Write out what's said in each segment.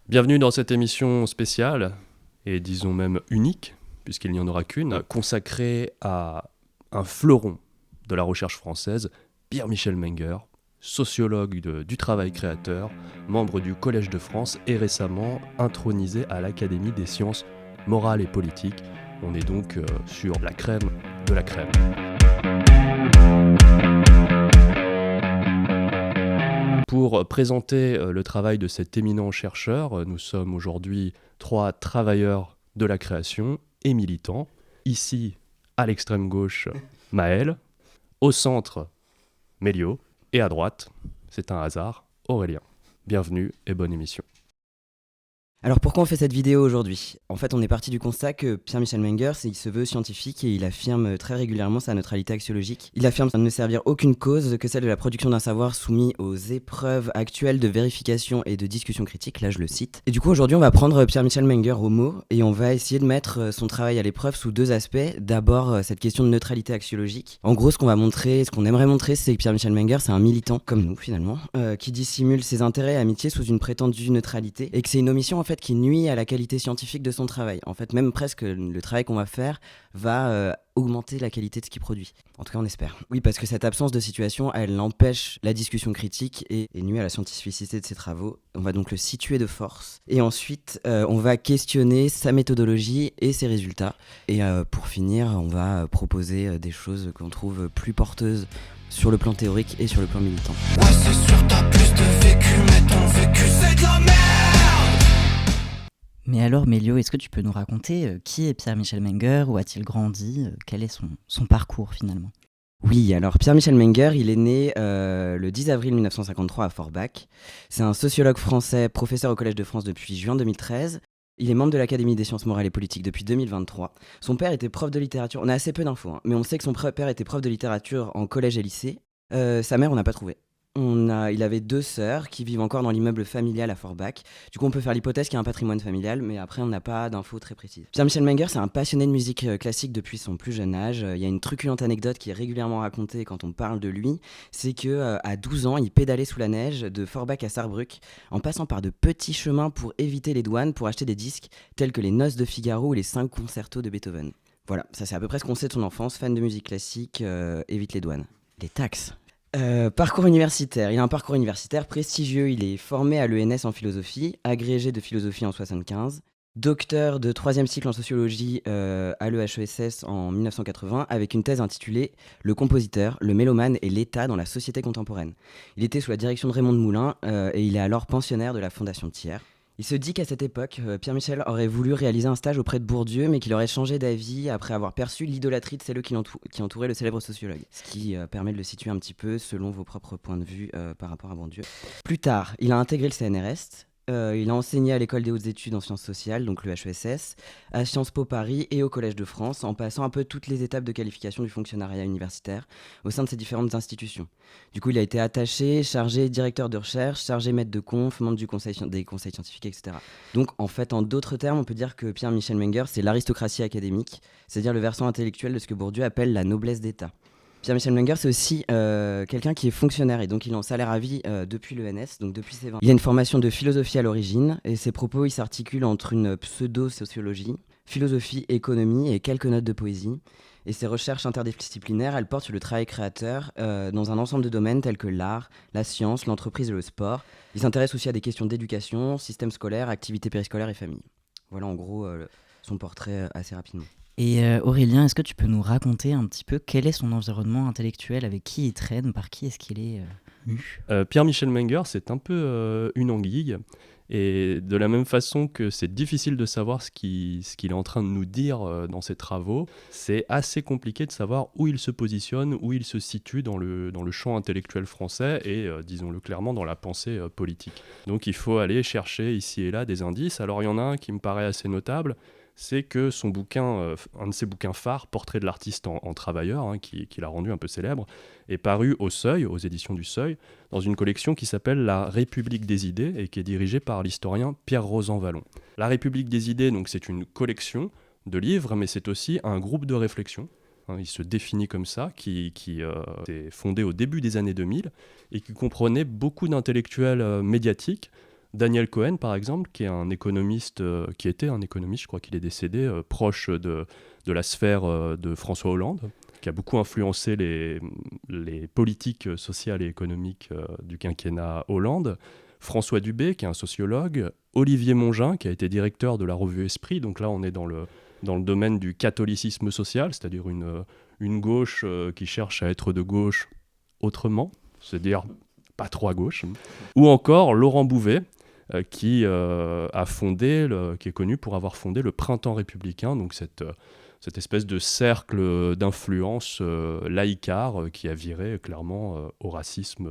Bienvenue dans cette émission spéciale, et disons même unique, puisqu'il n'y en aura qu'une, consacrée à un fleuron de la recherche française, Pierre-Michel Menger, sociologue du travail créateur, membre du Collège de France et récemment intronisé à l'Académie des sciences morales et politiques. On est donc sur la crème de la crème. Pour présenter le travail de cet éminent chercheur, nous sommes aujourd'hui 3 travailleurs de la création et militants. Ici, à l'extrême gauche, Maël, au centre, Mélio, et à droite, c'est un hasard, Aurélien. Bienvenue et bonne émission. Alors pourquoi on fait cette vidéo aujourd'hui ? En fait, on est parti du constat que Pierre-Michel Menger, il se veut scientifique et il affirme très régulièrement sa neutralité axiologique. Il affirme ne servir aucune cause que celle de la production d'un savoir soumis aux épreuves actuelles de vérification et de discussion critique, là je le cite. Et du coup aujourd'hui on va prendre Pierre-Michel Menger au mot et on va essayer de mettre son travail à l'épreuve sous 2 aspects. D'abord cette question de neutralité axiologique. En gros ce qu'on aimerait montrer, c'est que Pierre-Michel Menger c'est un militant, comme nous finalement, qui dissimule ses intérêts et amitiés sous une prétendue neutralité et que c'est une omission en fait qui nuit à la qualité scientifique de son travail. En fait, même presque le travail qu'on va faire va augmenter la qualité de ce qu'il produit. En tout cas, on espère. Oui, parce que cette absence de situation, elle empêche la discussion critique et nuit à la scientificité de ses travaux. On va donc le situer de force. Et ensuite, on va questionner sa méthodologie et ses résultats. Et pour finir, on va proposer des choses qu'on trouve plus porteuses sur le plan théorique et sur le plan militant. Ouais, c'est sûr, t'as plus de vécu, mais ton vécu, c'est de la merde! Mais alors Mélio, est-ce que tu peux nous raconter qui est Pierre-Michel Menger, où a-t-il grandi, quel est son parcours finalement ? Oui, alors Pierre-Michel Menger, il est né le 10 avril 1953 à Forbach. C'est un sociologue français, professeur au Collège de France depuis juin 2013. Il est membre de l'Académie des sciences morales et politiques depuis 2023. Son père était prof de littérature, on a assez peu d'infos, mais on sait que son père était prof de littérature en collège et lycée. Sa mère, on n'a pas trouvé. Il avait 2 sœurs qui vivent encore dans l'immeuble familial à Forbach. Du coup, on peut faire l'hypothèse qu'il y a un patrimoine familial, mais après, on n'a pas d'infos très précises. Pierre-Michel Menger, c'est un passionné de musique classique depuis son plus jeune âge. Il y a une truculente anecdote qui est régulièrement racontée quand on parle de lui. C'est qu'à 12 ans, il pédalait sous la neige de Forbach à Sarrebruck, en passant par de petits chemins pour éviter les douanes, pour acheter des disques tels que les Noces de Figaro ou les 5 concertos de Beethoven. Voilà, ça c'est à peu près ce qu'on sait de son enfance. Fan de musique classique, évite les douanes. Les taxes. Parcours universitaire. Il a un parcours universitaire prestigieux. Il est formé à l'ENS en philosophie, agrégé de philosophie en 1975, docteur de 3e cycle en sociologie à l'EHESS en 1980, avec une thèse intitulée « Le compositeur, le mélomane et l'État dans la société contemporaine ». Il était sous la direction de Raymond de Moulin et il est alors pensionnaire de la Fondation Thiers. Il se dit qu'à cette époque, Pierre-Michel aurait voulu réaliser un stage auprès de Bourdieu, mais qu'il aurait changé d'avis après avoir perçu l'idolâtrie de celles qui entouraient le célèbre sociologue. Ce qui permet de le situer un petit peu selon vos propres points de vue par rapport à Bourdieu. Plus tard, il a intégré le CNRS. Il a enseigné à l'école des hautes études en sciences sociales, donc l'EHESS, à Sciences Po Paris et au Collège de France, en passant un peu toutes les étapes de qualification du fonctionnariat universitaire au sein de ces différentes institutions. Du coup, il a été attaché, chargé directeur de recherche, chargé maître de conf, membre des conseils scientifiques, etc. Donc, en fait, en d'autres termes, on peut dire que Pierre-Michel Menger, c'est l'aristocratie académique, c'est-à-dire le versant intellectuel de ce que Bourdieu appelle la noblesse d'État. Pierre-Michel Menger, c'est aussi quelqu'un qui est fonctionnaire et donc il est en salaire à vie depuis l'ENS, donc depuis ses 20 ans. Il a une formation de philosophie à l'origine et ses propos ils s'articulent entre une pseudo-sociologie, philosophie, économie et quelques notes de poésie. Et ses recherches interdisciplinaires, elles portent sur le travail créateur dans un ensemble de domaines tels que l'art, la science, l'entreprise et le sport. Il s'intéresse aussi à des questions d'éducation, système scolaire, activités périscolaires et famille. Voilà en gros son portrait assez rapidement. Et Aurélien, est-ce que tu peux nous raconter un petit peu quel est son environnement intellectuel, avec qui il traîne, par qui est-ce qu'il est mu ? Pierre-Michel Menger, c'est un peu une anguille. Et de la même façon que c'est difficile de savoir ce qu'il est en train de nous dire dans ses travaux, c'est assez compliqué de savoir où il se positionne, où il se situe dans le champ intellectuel français et, disons-le clairement, dans la pensée politique. Donc il faut aller chercher ici et là des indices. Alors il y en a un qui me paraît assez notable, c'est que son bouquin, un de ses bouquins phares, Portrait de l'artiste en travailleur, qui l'a rendu un peu célèbre, est paru au Seuil, aux éditions du Seuil, dans une collection qui s'appelle La République des idées et qui est dirigée par l'historien Pierre Rosan-Vallon. La République des idées, donc, c'est une collection de livres, mais c'est aussi un groupe de réflexion. Il se définit comme ça, qui est fondé au début des années 2000 et qui comprenait beaucoup d'intellectuels médiatiques, Daniel Cohen, par exemple, qui est un économiste, qui était un économiste, je crois qu'il est décédé, proche de la sphère de François Hollande, qui a beaucoup influencé les politiques sociales et économiques du quinquennat Hollande. François Dubé, qui est un sociologue. Olivier Mongin, qui a été directeur de la revue Esprit. Donc là, on est dans le domaine du catholicisme social, c'est-à-dire une gauche qui cherche à être de gauche autrement, c'est-à-dire pas trop à gauche. Ou encore Laurent Bouvet, qui a fondé, qui est connu pour avoir fondé le Printemps républicain, donc cette espèce de cercle d'influence laïcard qui a viré clairement au racisme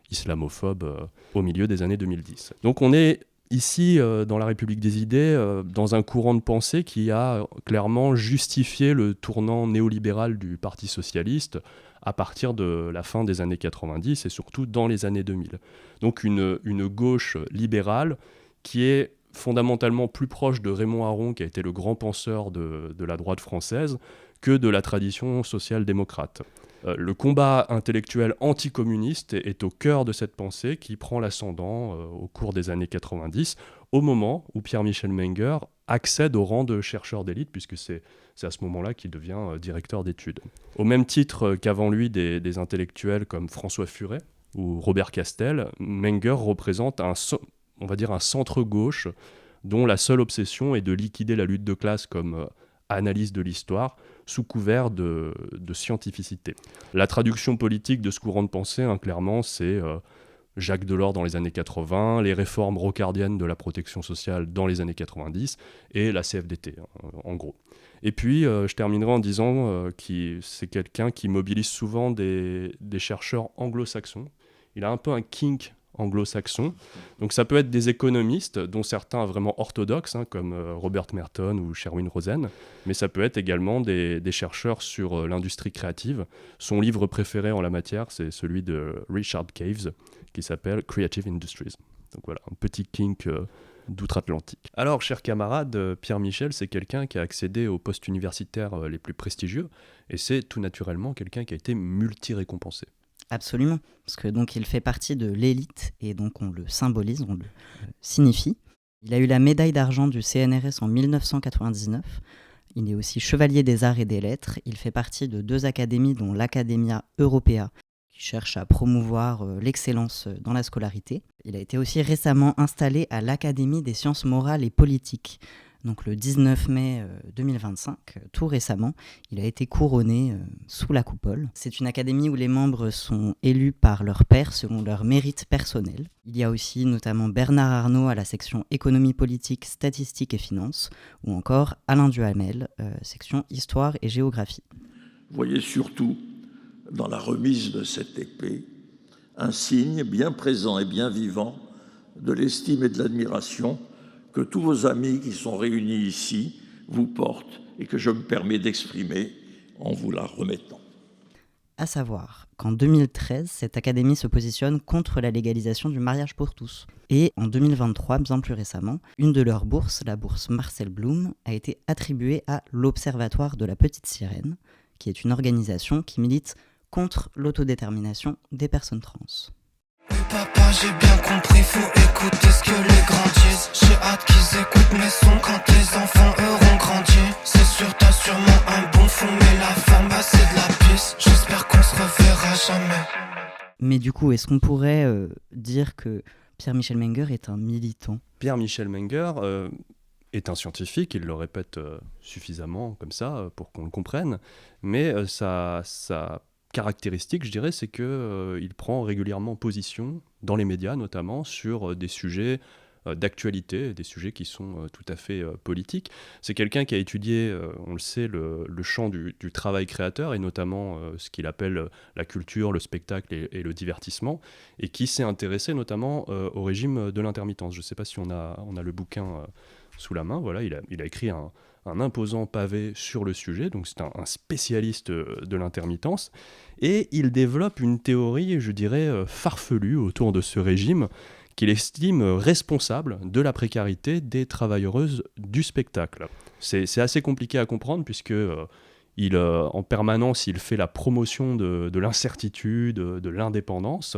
islamophobe au milieu des années 2010. Donc on est ici, dans la République des idées, dans un courant de pensée qui a clairement justifié le tournant néolibéral du Parti socialiste à partir de la fin des années 90 et surtout dans les années 2000. Donc une gauche libérale qui est fondamentalement plus proche de Raymond Aron, qui a été le grand penseur de la droite française, que de la tradition social-démocrate. Le combat intellectuel anticommuniste est au cœur de cette pensée qui prend l'ascendant au cours des années 90, au moment où Pierre-Michel Menger accède au rang de chercheur d'élite, puisque c'est à ce moment-là qu'il devient directeur d'études. Au même titre qu'avant lui des intellectuels comme François Furet ou Robert Castel, Menger représente un centre-gauche dont la seule obsession est de liquider la lutte de classe comme analyse de l'histoire, sous couvert de scientificité. La traduction politique de ce courant de pensée, clairement, c'est Jacques Delors dans les années 80, les réformes rocardiennes de la protection sociale dans les années 90 et la CFDT, en gros. Et puis, je terminerai en disant que c'est quelqu'un qui mobilise souvent des chercheurs anglo-saxons. Il a un peu un kink anglo-saxon. Donc ça peut être des économistes, dont certains vraiment orthodoxes, comme Robert Merton ou Sherwin Rosen, mais ça peut être également des chercheurs sur l'industrie créative. Son livre préféré en la matière, c'est celui de Richard Caves, qui s'appelle Creative Industries. Donc voilà, un petit kink d'outre-Atlantique. Alors, chers camarades, Pierre Michel, c'est quelqu'un qui a accédé aux postes universitaires les plus prestigieux, et c'est tout naturellement quelqu'un qui a été multi-récompensé. Absolument, parce que donc il fait partie de l'élite et donc on le symbolise, on le signifie. Il a eu la médaille d'argent du CNRS en 1999. Il est aussi chevalier des arts et des lettres. Il fait partie de 2 académies, dont l'Academia Europea, qui cherche à promouvoir l'excellence dans la scolarité. Il a été aussi récemment installé à l'Académie des sciences morales et politiques. Donc le 19 mai 2025, tout récemment, il a été couronné sous la coupole. C'est une académie où les membres sont élus par leurs pairs selon leur mérite personnel. Il y a aussi notamment Bernard Arnault à la section économie politique, statistique et finances, ou encore Alain Duhamel, section histoire et géographie. Voyez surtout dans la remise de cette épée un signe bien présent et bien vivant de l'estime et de l'admiration que tous vos amis qui sont réunis ici vous portent et que je me permets d'exprimer en vous la remettant. À savoir qu'en 2013, cette académie se positionne contre la légalisation du mariage pour tous. Et en 2023, bien plus récemment, une de leurs bourses, la bourse Marcel Blum, a été attribuée à l'Observatoire de la Petite Sirène, qui est une organisation qui milite contre l'autodétermination des personnes trans. Oui papa, j'ai bien compris, faut écouter ce que les grands disent. J'ai hâte qu'ils écoutent mes sons quand tes enfants auront grandi. C'est sûr, t'as sûrement un bon fond, mais la forme, c'est de la pisse. J'espère qu'on se reverra jamais. Mais du coup, est-ce qu'on pourrait dire que Pierre-Michel Menger est un militant ? Pierre-Michel Menger est un scientifique, il le répète suffisamment comme ça pour qu'on le comprenne, mais sa caractéristique, je dirais, c'est qu'il prend régulièrement position, dans les médias notamment, sur des sujets d'actualité, des sujets qui sont tout à fait politiques. C'est quelqu'un qui a étudié, on le sait, le champ du travail créateur, et notamment ce qu'il appelle la culture, le spectacle et le divertissement, et qui s'est intéressé notamment au régime de l'intermittence. Je ne sais pas si on a le bouquin sous la main. Voilà, il a écrit un imposant pavé sur le sujet, donc c'est un spécialiste de l'intermittence, et il développe une théorie, je dirais, farfelue autour de ce régime qu'il estime responsable de la précarité des travailleuses du spectacle. C'est assez compliqué à comprendre puisque En permanence, il fait la promotion de l'incertitude, de l'indépendance,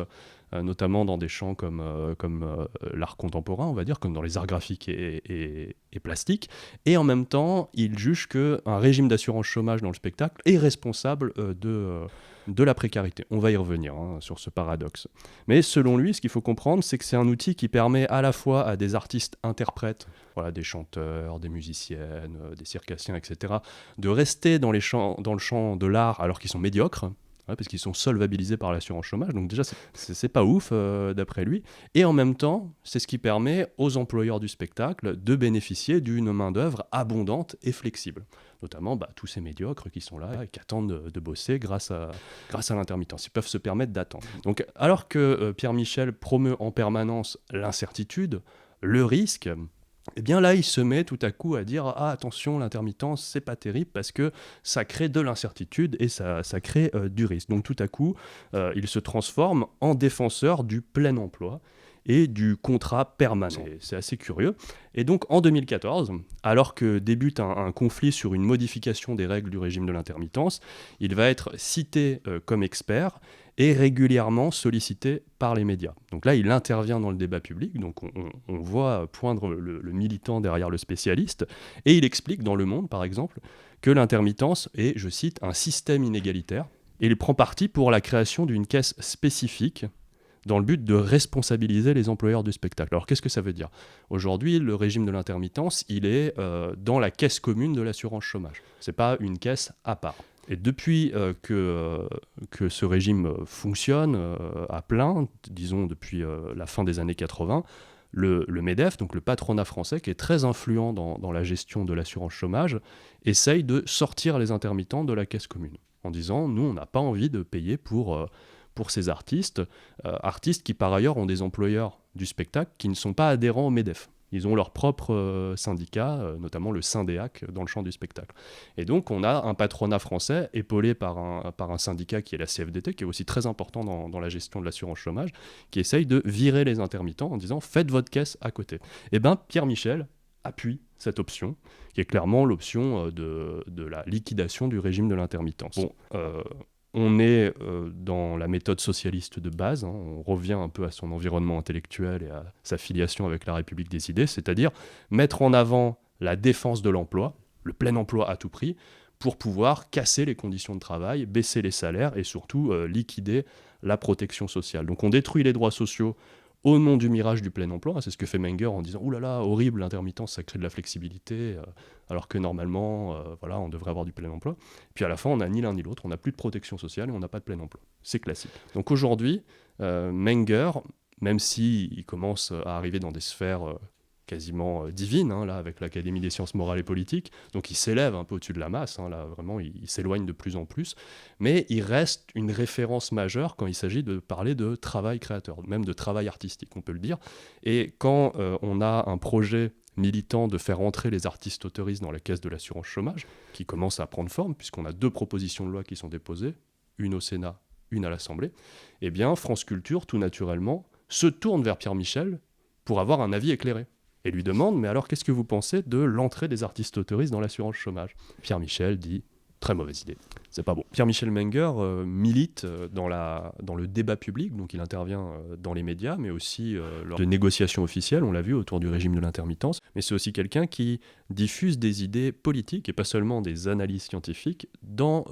notamment dans des champs comme l'art contemporain, on va dire, comme dans les arts graphiques et plastiques. Et en même temps, il juge qu'un régime d'assurance chômage dans le spectacle est responsable de la précarité. On va y revenir sur ce paradoxe. Mais selon lui, ce qu'il faut comprendre, c'est que c'est un outil qui permet à la fois à des artistes interprètes, voilà, des chanteurs, des musiciennes, des circassiens, etc., de rester dans le champ de l'art alors qu'ils sont médiocres, parce qu'ils sont solvabilisés par l'assurance chômage. Donc déjà, c'est pas ouf, d'après lui. Et en même temps, c'est ce qui permet aux employeurs du spectacle de bénéficier d'une main-d'œuvre abondante et flexible. Notamment tous ces médiocres qui sont là et qui attendent de bosser grâce à l'intermittence. Ils peuvent se permettre d'attendre. Donc, alors que Pierre Michel promeut en permanence l'incertitude, le risque, eh bien là, il se met tout à coup à dire « Ah, attention, l'intermittence, c'est pas terrible parce que ça crée de l'incertitude et ça crée du risque. » Donc tout à coup, il se transforme en défenseur du plein emploi et du contrat permanent. C'est assez curieux. Et donc en 2014, alors que débute un conflit sur une modification des règles du régime de l'intermittence, il va être cité comme expert et régulièrement sollicité par les médias. Donc là, il intervient dans le débat public, donc on voit poindre le militant derrière le spécialiste, et il explique dans Le Monde, par exemple, que l'intermittence est, je cite, un système inégalitaire, et il prend parti pour la création d'une caisse spécifique dans le but de responsabiliser les employeurs du spectacle. Alors qu'est-ce que ça veut dire ? Aujourd'hui, le régime de l'intermittence, il est dans la caisse commune de l'assurance chômage. Ce n'est pas une caisse à part. Et depuis que ce régime fonctionne à plein, disons depuis la fin des années 80, le MEDEF, donc le patronat français, qui est très influent dans la gestion de l'assurance chômage, essaye de sortir les intermittents de la caisse commune, en disant « nous, on n'a pas envie de payer pour ces artistes qui par ailleurs ont des employeurs du spectacle qui ne sont pas adhérents au MEDEF. Ils ont leur propre syndicat, notamment le Syndéac dans le champ du spectacle. Et donc on a un patronat français épaulé par un syndicat qui est la CFDT, qui est aussi très important dans la gestion de l'assurance chômage, qui essaye de virer les intermittents en disant « faites votre caisse à côté ». Et bien Pierre Michel appuie cette option, qui est clairement l'option de la liquidation du régime de l'intermittence. Bon, on est dans la méthode socialiste de base, on revient un peu à son environnement intellectuel et à sa filiation avec la République des idées, c'est-à-dire mettre en avant la défense de l'emploi, le plein emploi à tout prix, pour pouvoir casser les conditions de travail, baisser les salaires et surtout liquider la protection sociale. Donc on détruit les droits sociaux au nom du mirage du plein emploi. C'est ce que fait Menger en disant « Ouh là là, horrible, l'intermittence, ça crée de la flexibilité, alors que normalement, on devrait avoir du plein emploi. » Puis à la fin, on n'a ni l'un ni l'autre, on n'a plus de protection sociale et on n'a pas de plein emploi. C'est classique. Donc aujourd'hui, Menger, même s'il commence à arriver dans des sphères quasiment divines, là, avec l'Académie des sciences morales et politiques, donc il s'élève un peu au-dessus de la masse, là, vraiment, il s'éloigne de plus en plus, mais il reste une référence majeure quand il s'agit de parler de travail créateur, même de travail artistique, on peut le dire. Et quand on a un projet militant de faire entrer les artistes auteuristes dans la caisse de l'assurance chômage, qui commence à prendre forme, puisqu'on a 2 propositions de loi qui sont déposées, une au Sénat, une à l'Assemblée, eh bien France Culture, tout naturellement, se tourne vers Pierre Michel pour avoir un avis éclairé. Et lui demande, mais alors qu'est-ce que vous pensez de l'entrée des artistes auteuristes dans l'assurance chômage ? Pierre Michel dit, très mauvaise idée, c'est pas bon. Pierre-Michel Menger milite dans le débat public, donc il intervient dans les médias, mais aussi lors de négociations officielles, on l'a vu, autour du régime de l'intermittence. Mais c'est aussi quelqu'un qui diffuse des idées politiques, et pas seulement des analyses scientifiques, dans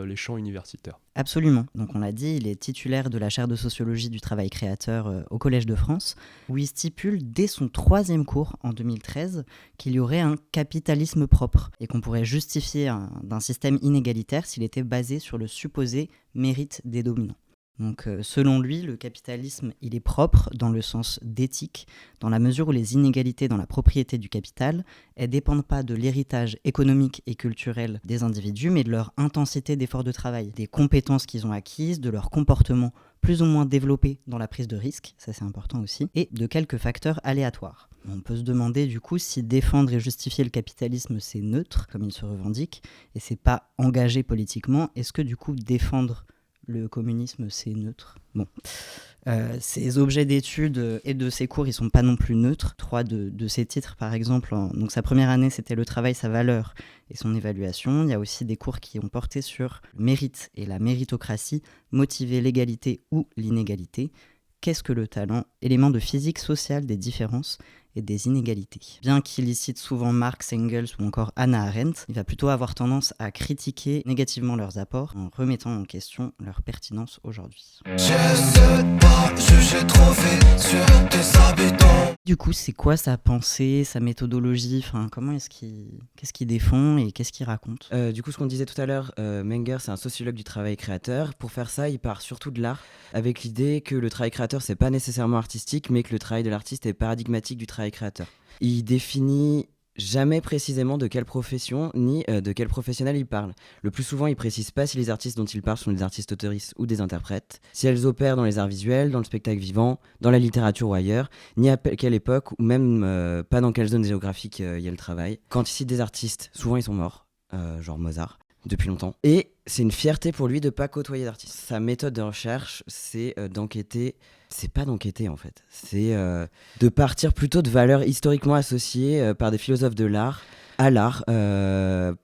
les champs universitaires. Absolument. Donc on l'a dit, il est titulaire de la chaire de sociologie du travail créateur au Collège de France, où il stipule dès son 3e cours en 2013 qu'il y aurait un capitalisme propre et qu'on pourrait justifier d'un système inégalitaire s'il était basé sur le supposé mérite des dominants. Donc selon lui, le capitalisme, il est propre dans le sens d'éthique, dans la mesure où les inégalités dans la propriété du capital, elles dépendent pas de l'héritage économique et culturel des individus, mais de leur intensité d'effort de travail, des compétences qu'ils ont acquises, de leur comportement plus ou moins développé dans la prise de risque, ça c'est important aussi, et de quelques facteurs aléatoires. On peut se demander du coup si défendre et justifier le capitalisme c'est neutre, comme il se revendique, et c'est pas engagé politiquement. Est-ce que du coup défendre le communisme, c'est neutre. Bon. Ces objets d'études et de ses cours, ils sont pas non plus neutres. 3 de ses titres, par exemple, donc sa première année, c'était le travail, sa valeur et son évaluation. Il y a aussi des cours qui ont porté sur le mérite et la méritocratie, motiver l'égalité ou l'inégalité. Qu'est-ce que le talent? Élément de physique sociale des différences et des inégalités. Bien qu'il y cite souvent Marx, Engels ou encore Hannah Arendt, il va plutôt avoir tendance à critiquer négativement leurs apports en remettant en question leur pertinence aujourd'hui. J'essaie de pas juger trop vite sur tes habitants. Du coup, c'est quoi sa pensée, sa méthodologie, comment qu'est-ce qu'il défend et qu'est-ce qu'il raconte? Du coup, ce qu'on disait tout à l'heure, Menger, c'est un sociologue du travail créateur. Pour faire ça, il part surtout de l'art, avec l'idée que le travail créateur, c'est pas nécessairement artistique, mais que le travail de l'artiste est paradigmatique du travail créateur. Il définit jamais précisément de quelle profession ni de quel professionnel il parle. Le plus souvent, il précise pas si les artistes dont il parle sont des artistes autoristes ou des interprètes, si elles opèrent dans les arts visuels, dans le spectacle vivant, dans la littérature ou ailleurs, ni à quelle époque ou même pas dans quelle zone géographique il y a le travail. Quand il cite des artistes, souvent ils sont morts, genre Mozart, depuis longtemps. Et c'est une fierté pour lui de pas côtoyer d'artistes. Sa méthode de recherche, c'est d'enquêter. C'est pas d'enquêter en fait, c'est de partir plutôt de valeurs historiquement associées par des philosophes de l'art à l'art,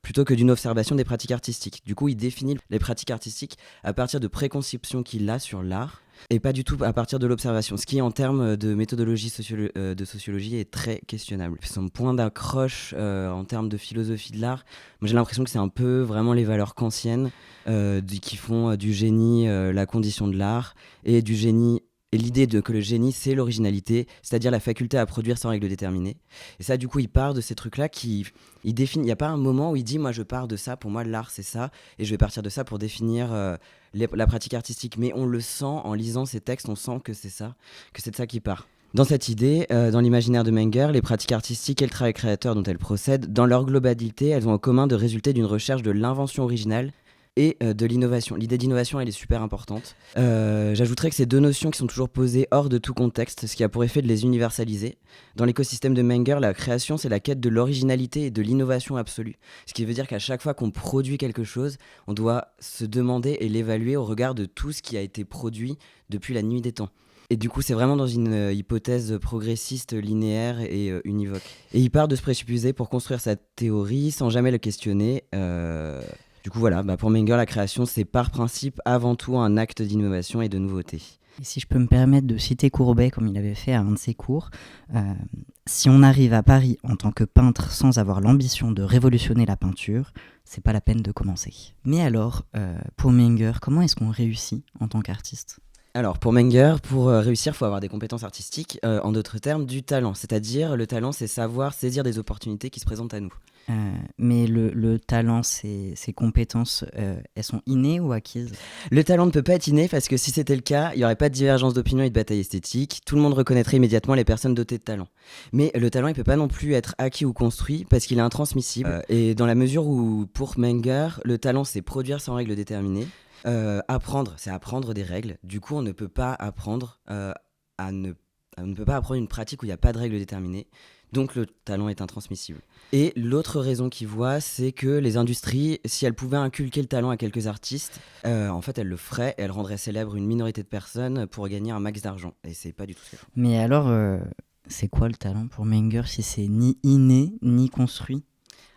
plutôt que d'une observation des pratiques artistiques. Du coup, il définit les pratiques artistiques à partir de préconceptions qu'il a sur l'art, et pas du tout à partir de l'observation, ce qui en termes de méthodologie de sociologie est très questionnable. Son point d'accroche en termes de philosophie de l'art, moi j'ai l'impression que c'est un peu vraiment les valeurs kantiennes qui font du génie la condition de l'art, et du génie. Et l'idée que le génie, c'est l'originalité, c'est-à-dire la faculté à produire sans règle déterminée. Et ça, du coup, il part de ces trucs-là il définit. Il n'y a pas un moment où il dit, moi, je pars de ça, pour moi, l'art, c'est ça, et je vais partir de ça pour définir la pratique artistique. Mais on le sent, en lisant ces textes, on sent que c'est ça, que c'est de ça qu'il part. Dans cette idée, dans l'imaginaire de Menger, les pratiques artistiques et le travail créateur dont elles procèdent, dans leur globalité, elles ont en commun de résulter d'une recherche de l'invention originale et de l'innovation. L'idée d'innovation, elle est super importante. J'ajouterais que ces deux notions qui sont toujours posées hors de tout contexte, ce qui a pour effet de les universaliser. Dans l'écosystème de Menger, la création, c'est la quête de l'originalité et de l'innovation absolue. Ce qui veut dire qu'à chaque fois qu'on produit quelque chose, on doit se demander et l'évaluer au regard de tout ce qui a été produit depuis la nuit des temps. Et du coup, c'est vraiment dans une hypothèse progressiste, linéaire et univoque. Et il part de ce présupposé pour construire sa théorie sans jamais le questionner. Du coup, voilà, pour Menger, la création, c'est par principe avant tout un acte d'innovation et de nouveauté. Et si je peux me permettre de citer Courbet, comme il avait fait à un de ses cours, si on arrive à Paris en tant que peintre sans avoir l'ambition de révolutionner la peinture, c'est pas la peine de commencer. Mais alors, pour Menger, comment est-ce qu'on réussit en tant qu'artiste ? Alors, pour Menger, pour réussir, il faut avoir des compétences artistiques, en d'autres termes, du talent. C'est-à-dire, le talent, c'est savoir saisir des opportunités qui se présentent à nous. Mais le talent, ces compétences, elles sont innées ou acquises ? Le talent ne peut pas être inné parce que si c'était le cas, il n'y aurait pas de divergence d'opinion et de bataille esthétique. Tout le monde reconnaîtrait immédiatement les personnes dotées de talent. Mais le talent, il ne peut pas non plus être acquis ou construit parce qu'il est intransmissible. Et dans la mesure où, pour Menger, le talent, c'est produire sans règle déterminée. Apprendre, c'est apprendre des règles. Du coup, on ne peut pas apprendre on ne peut pas apprendre une pratique où il n'y a pas de règles déterminées. Donc le talent est intransmissible. Et l'autre raison qu'il voit, c'est que les industries, si elles pouvaient inculquer le talent à quelques artistes, en fait elles le feraient et elles rendraient célèbre une minorité de personnes pour gagner un max d'argent. Et c'est pas du tout ce qu'elles font. Mais alors, c'est quoi le talent pour Menger si c'est ni inné, ni construit ?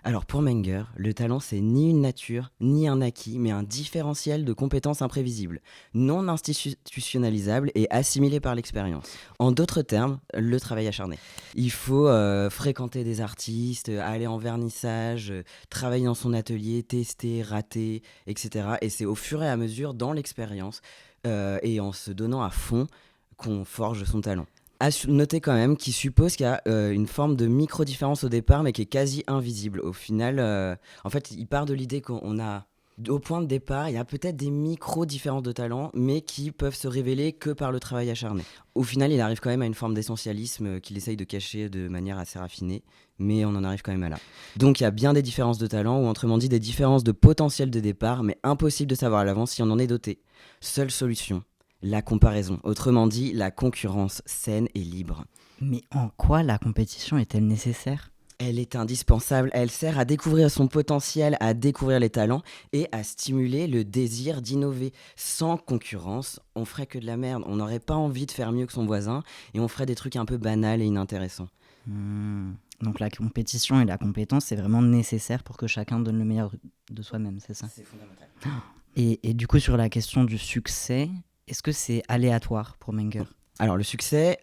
Alors pour Menger, le talent c'est ni une nature, ni un acquis, mais un différentiel de compétences imprévisibles, non institutionnalisables et assimilées par l'expérience. En d'autres termes, le travail acharné. Il faut fréquenter des artistes, aller en vernissage, travailler dans son atelier, tester, rater, etc. Et c'est au fur et à mesure, dans l'expérience, et en se donnant à fond, qu'on forge son talent. À noter quand même qu'il suppose qu'il y a une forme de micro-différence au départ, mais qui est quasi invisible. Au final, en fait, il part de l'idée qu'on a, au point de départ, il y a peut-être des micro-différences de talent, mais qui peuvent se révéler que par le travail acharné. Au final, il arrive quand même à une forme d'essentialisme qu'il essaye de cacher de manière assez raffinée, mais on en arrive quand même à là. Donc il y a bien des différences de talent, ou autrement dit des différences de potentiel de départ, mais impossible de savoir à l'avance si on en est doté. Seule solution. La comparaison, autrement dit, la concurrence saine et libre. Mais en quoi la compétition est-elle nécessaire ? Elle est indispensable, elle sert à découvrir son potentiel, à découvrir les talents et à stimuler le désir d'innover. Sans concurrence, on ferait que de la merde, on n'aurait pas envie de faire mieux que son voisin et on ferait des trucs un peu banals et inintéressants. Donc la compétition et la compétence, c'est vraiment nécessaire pour que chacun donne le meilleur de soi-même, c'est ça? C'est fondamental. Et du coup, sur la question du succès, est-ce que c'est aléatoire pour Menger? Alors le succès,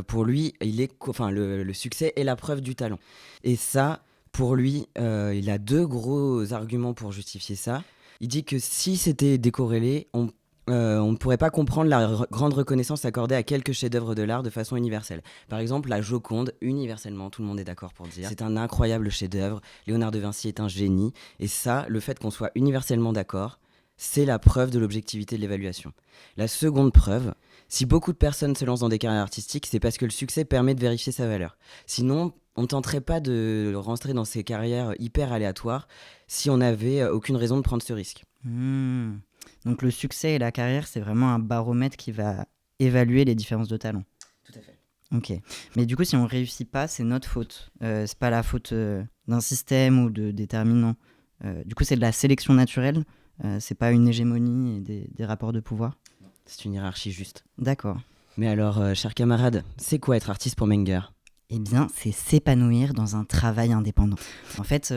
pour lui, le succès est la preuve du talent. Et ça, pour lui, il a 2 gros arguments pour justifier ça. Il dit que si c'était décorrélé, on ne pourrait pas comprendre la grande reconnaissance accordée à quelques chefs-d'œuvre de l'art de façon universelle. Par exemple, la Joconde, universellement, tout le monde est d'accord pour dire, c'est un incroyable chef-d'œuvre, Léonard de Vinci est un génie, et ça, le fait qu'on soit universellement d'accord, c'est la preuve de l'objectivité de l'évaluation. La seconde preuve, si beaucoup de personnes se lancent dans des carrières artistiques, c'est parce que le succès permet de vérifier sa valeur. Sinon, on ne tenterait pas de rentrer dans ces carrières hyper aléatoires si on n'avait aucune raison de prendre ce risque. Donc le succès et la carrière, c'est vraiment un baromètre qui va évaluer les différences de talent. Tout à fait. Ok. Mais du coup, si on réussit pas, c'est notre faute. C'est pas la faute d'un système ou de déterminants. Du coup, c'est de la sélection naturelle. C'est pas une hégémonie et des rapports de pouvoir. C'est une hiérarchie juste. D'accord. Mais alors, cher camarade, c'est quoi être artiste pour Menger ? Eh bien, c'est s'épanouir dans un travail indépendant. En fait,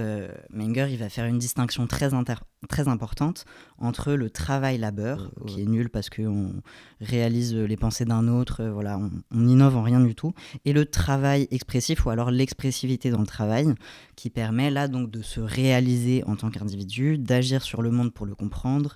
Menger, il va faire une distinction très importante entre le travail-labeur, qui est nul parce qu'on réalise les pensées d'un autre, voilà, on innove en rien du tout, et le travail expressif, ou alors l'expressivité dans le travail, qui permet là donc de se réaliser en tant qu'individu, d'agir sur le monde pour le comprendre.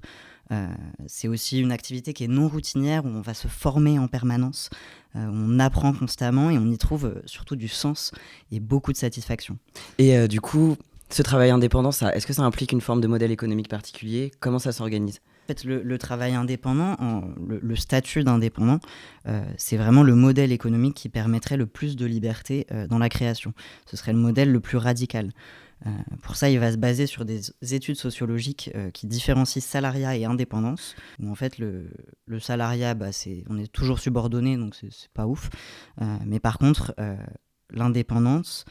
C'est aussi une activité qui est non routinière, où on va se former en permanence, on apprend constamment et on y trouve surtout du sens et beaucoup de satisfaction. Et du coup, ce travail indépendant, est-ce que ça implique une forme de modèle économique particulier ? Comment ça s'organise ? En fait, le travail indépendant, le statut d'indépendant, c'est vraiment le modèle économique qui permettrait le plus de liberté dans la création. Ce serait le modèle le plus radical. Pour ça, il va se baser sur des études sociologiques qui différencient salariat et indépendance. Où en fait, le salariat, on est toujours subordonné, donc c'est pas ouf. Mais par contre, l'indépendance,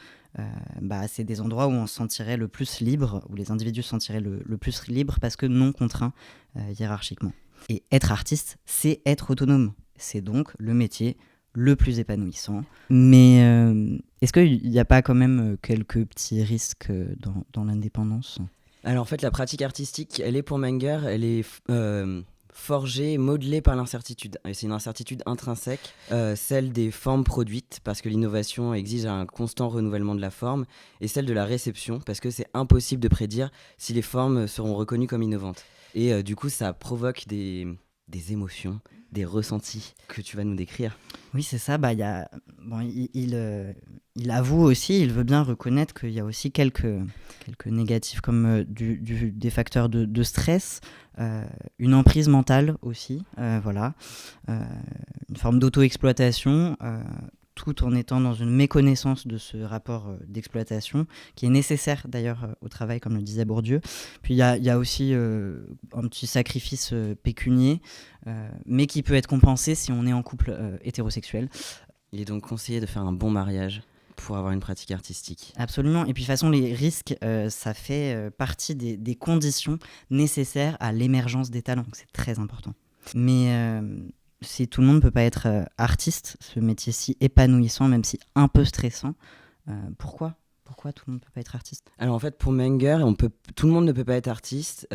c'est des endroits où on se sentirait le plus libre, où les individus se sentiraient le plus libres parce que non contraints hiérarchiquement. Et être artiste, c'est être autonome. C'est donc le métier le plus épanouissant. Mais est-ce qu'il n'y a pas quand même quelques petits risques dans l'indépendance ? Alors en fait, la pratique artistique, elle est pour Menger, elle est forgée, modelée par l'incertitude. Et c'est une incertitude intrinsèque, celle des formes produites, parce que l'innovation exige un constant renouvellement de la forme, et celle de la réception, parce que c'est impossible de prédire si les formes seront reconnues comme innovantes. Et du coup, ça provoque des émotions, des ressentis que tu vas nous décrire. Oui, c'est ça. Il avoue aussi, il veut bien reconnaître qu'il y a aussi quelques négatifs, comme des facteurs de stress, une emprise mentale aussi, une forme d'auto-exploitation, tout en étant dans une méconnaissance de ce rapport d'exploitation, qui est nécessaire d'ailleurs au travail, comme le disait Bourdieu. Puis il y a aussi un petit sacrifice pécunier, mais qui peut être compensé si on est en couple hétérosexuel. Il est donc conseillé de faire un bon mariage pour avoir une pratique artistique. Absolument. Et puis de toute façon, les risques, ça fait partie des conditions nécessaires à l'émergence des talents. Donc, c'est très important. Mais si tout le monde ne peut pas être artiste, ce métier si épanouissant, même si un peu stressant, pourquoi tout le monde ne peut pas être artiste ? Alors en fait, pour Menger, tout le monde ne peut pas être artiste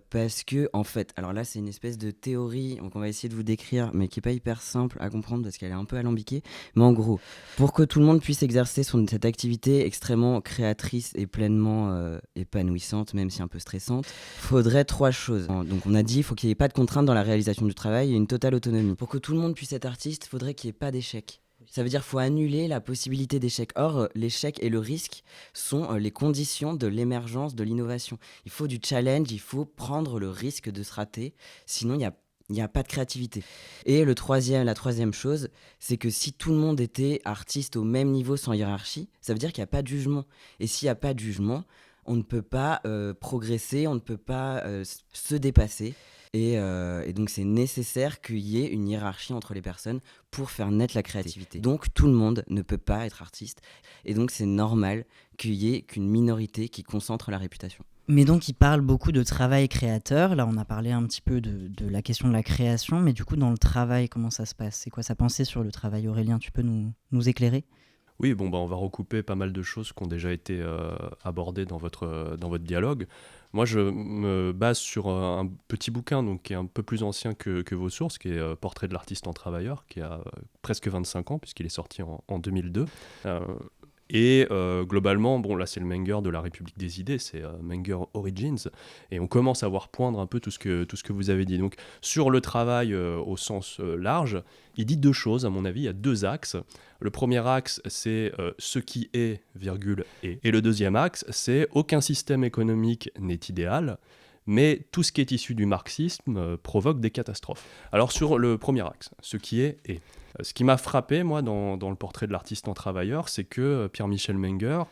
parce que, en fait, alors là c'est une espèce de théorie donc on va essayer de vous décrire, mais qui n'est pas hyper simple à comprendre parce qu'elle est un peu alambiquée. Mais en gros, pour que tout le monde puisse exercer cette activité extrêmement créatrice et pleinement épanouissante, même si un peu stressante, il faudrait 3 choses. Donc on a dit, il faut qu'il n'y ait pas de contraintes dans la réalisation du travail et une totale autonomie. Pour que tout le monde puisse être artiste, il faudrait qu'il n'y ait pas d'échec. Ça veut dire qu'il faut annuler la possibilité d'échec. Or, l'échec et le risque sont les conditions de l'émergence de l'innovation. Il faut du challenge, il faut prendre le risque de se rater, sinon il n'y a pas de créativité. Et la troisième chose, c'est que si tout le monde était artiste au même niveau sans hiérarchie, ça veut dire qu'il n'y a pas de jugement. Et s'il n'y a pas de jugement, on ne peut pas progresser, on ne peut pas se dépasser. Et donc c'est nécessaire qu'il y ait une hiérarchie entre les personnes pour faire naître la créativité. Donc tout le monde ne peut pas être artiste, et donc c'est normal qu'il y ait qu'une minorité qui concentre la réputation. Mais donc il parle beaucoup de travail créateur. Là, on a parlé un petit peu de la question de la création, mais du coup, dans le travail, comment ça se passe? C'est quoi sa pensée sur le travail, Aurélien? Tu peux nous éclairer? Oui, bon, on va recouper pas mal de choses qui ont déjà été abordées dans votre dialogue. Moi, je me base sur un petit bouquin donc, qui est un peu plus ancien que vos sources, qui est Portrait de l'artiste en travailleur, qui a presque 25 ans, puisqu'il est sorti en 2002. Et globalement, bon là c'est le Menger de la République des idées, c'est Menger Origins, et on commence à voir poindre un peu tout ce que vous avez dit. Donc sur le travail au sens large, il dit deux choses à mon avis, il y a deux axes. Le premier axe c'est ce qui est, virgule, est. Et le deuxième axe c'est aucun système économique n'est idéal, mais tout ce qui est issu du marxisme provoque des catastrophes. Alors sur le premier axe, ce qui est. Ce qui m'a frappé, moi, dans le portrait de l'artiste en travailleur, c'est que Pierre-Michel Menger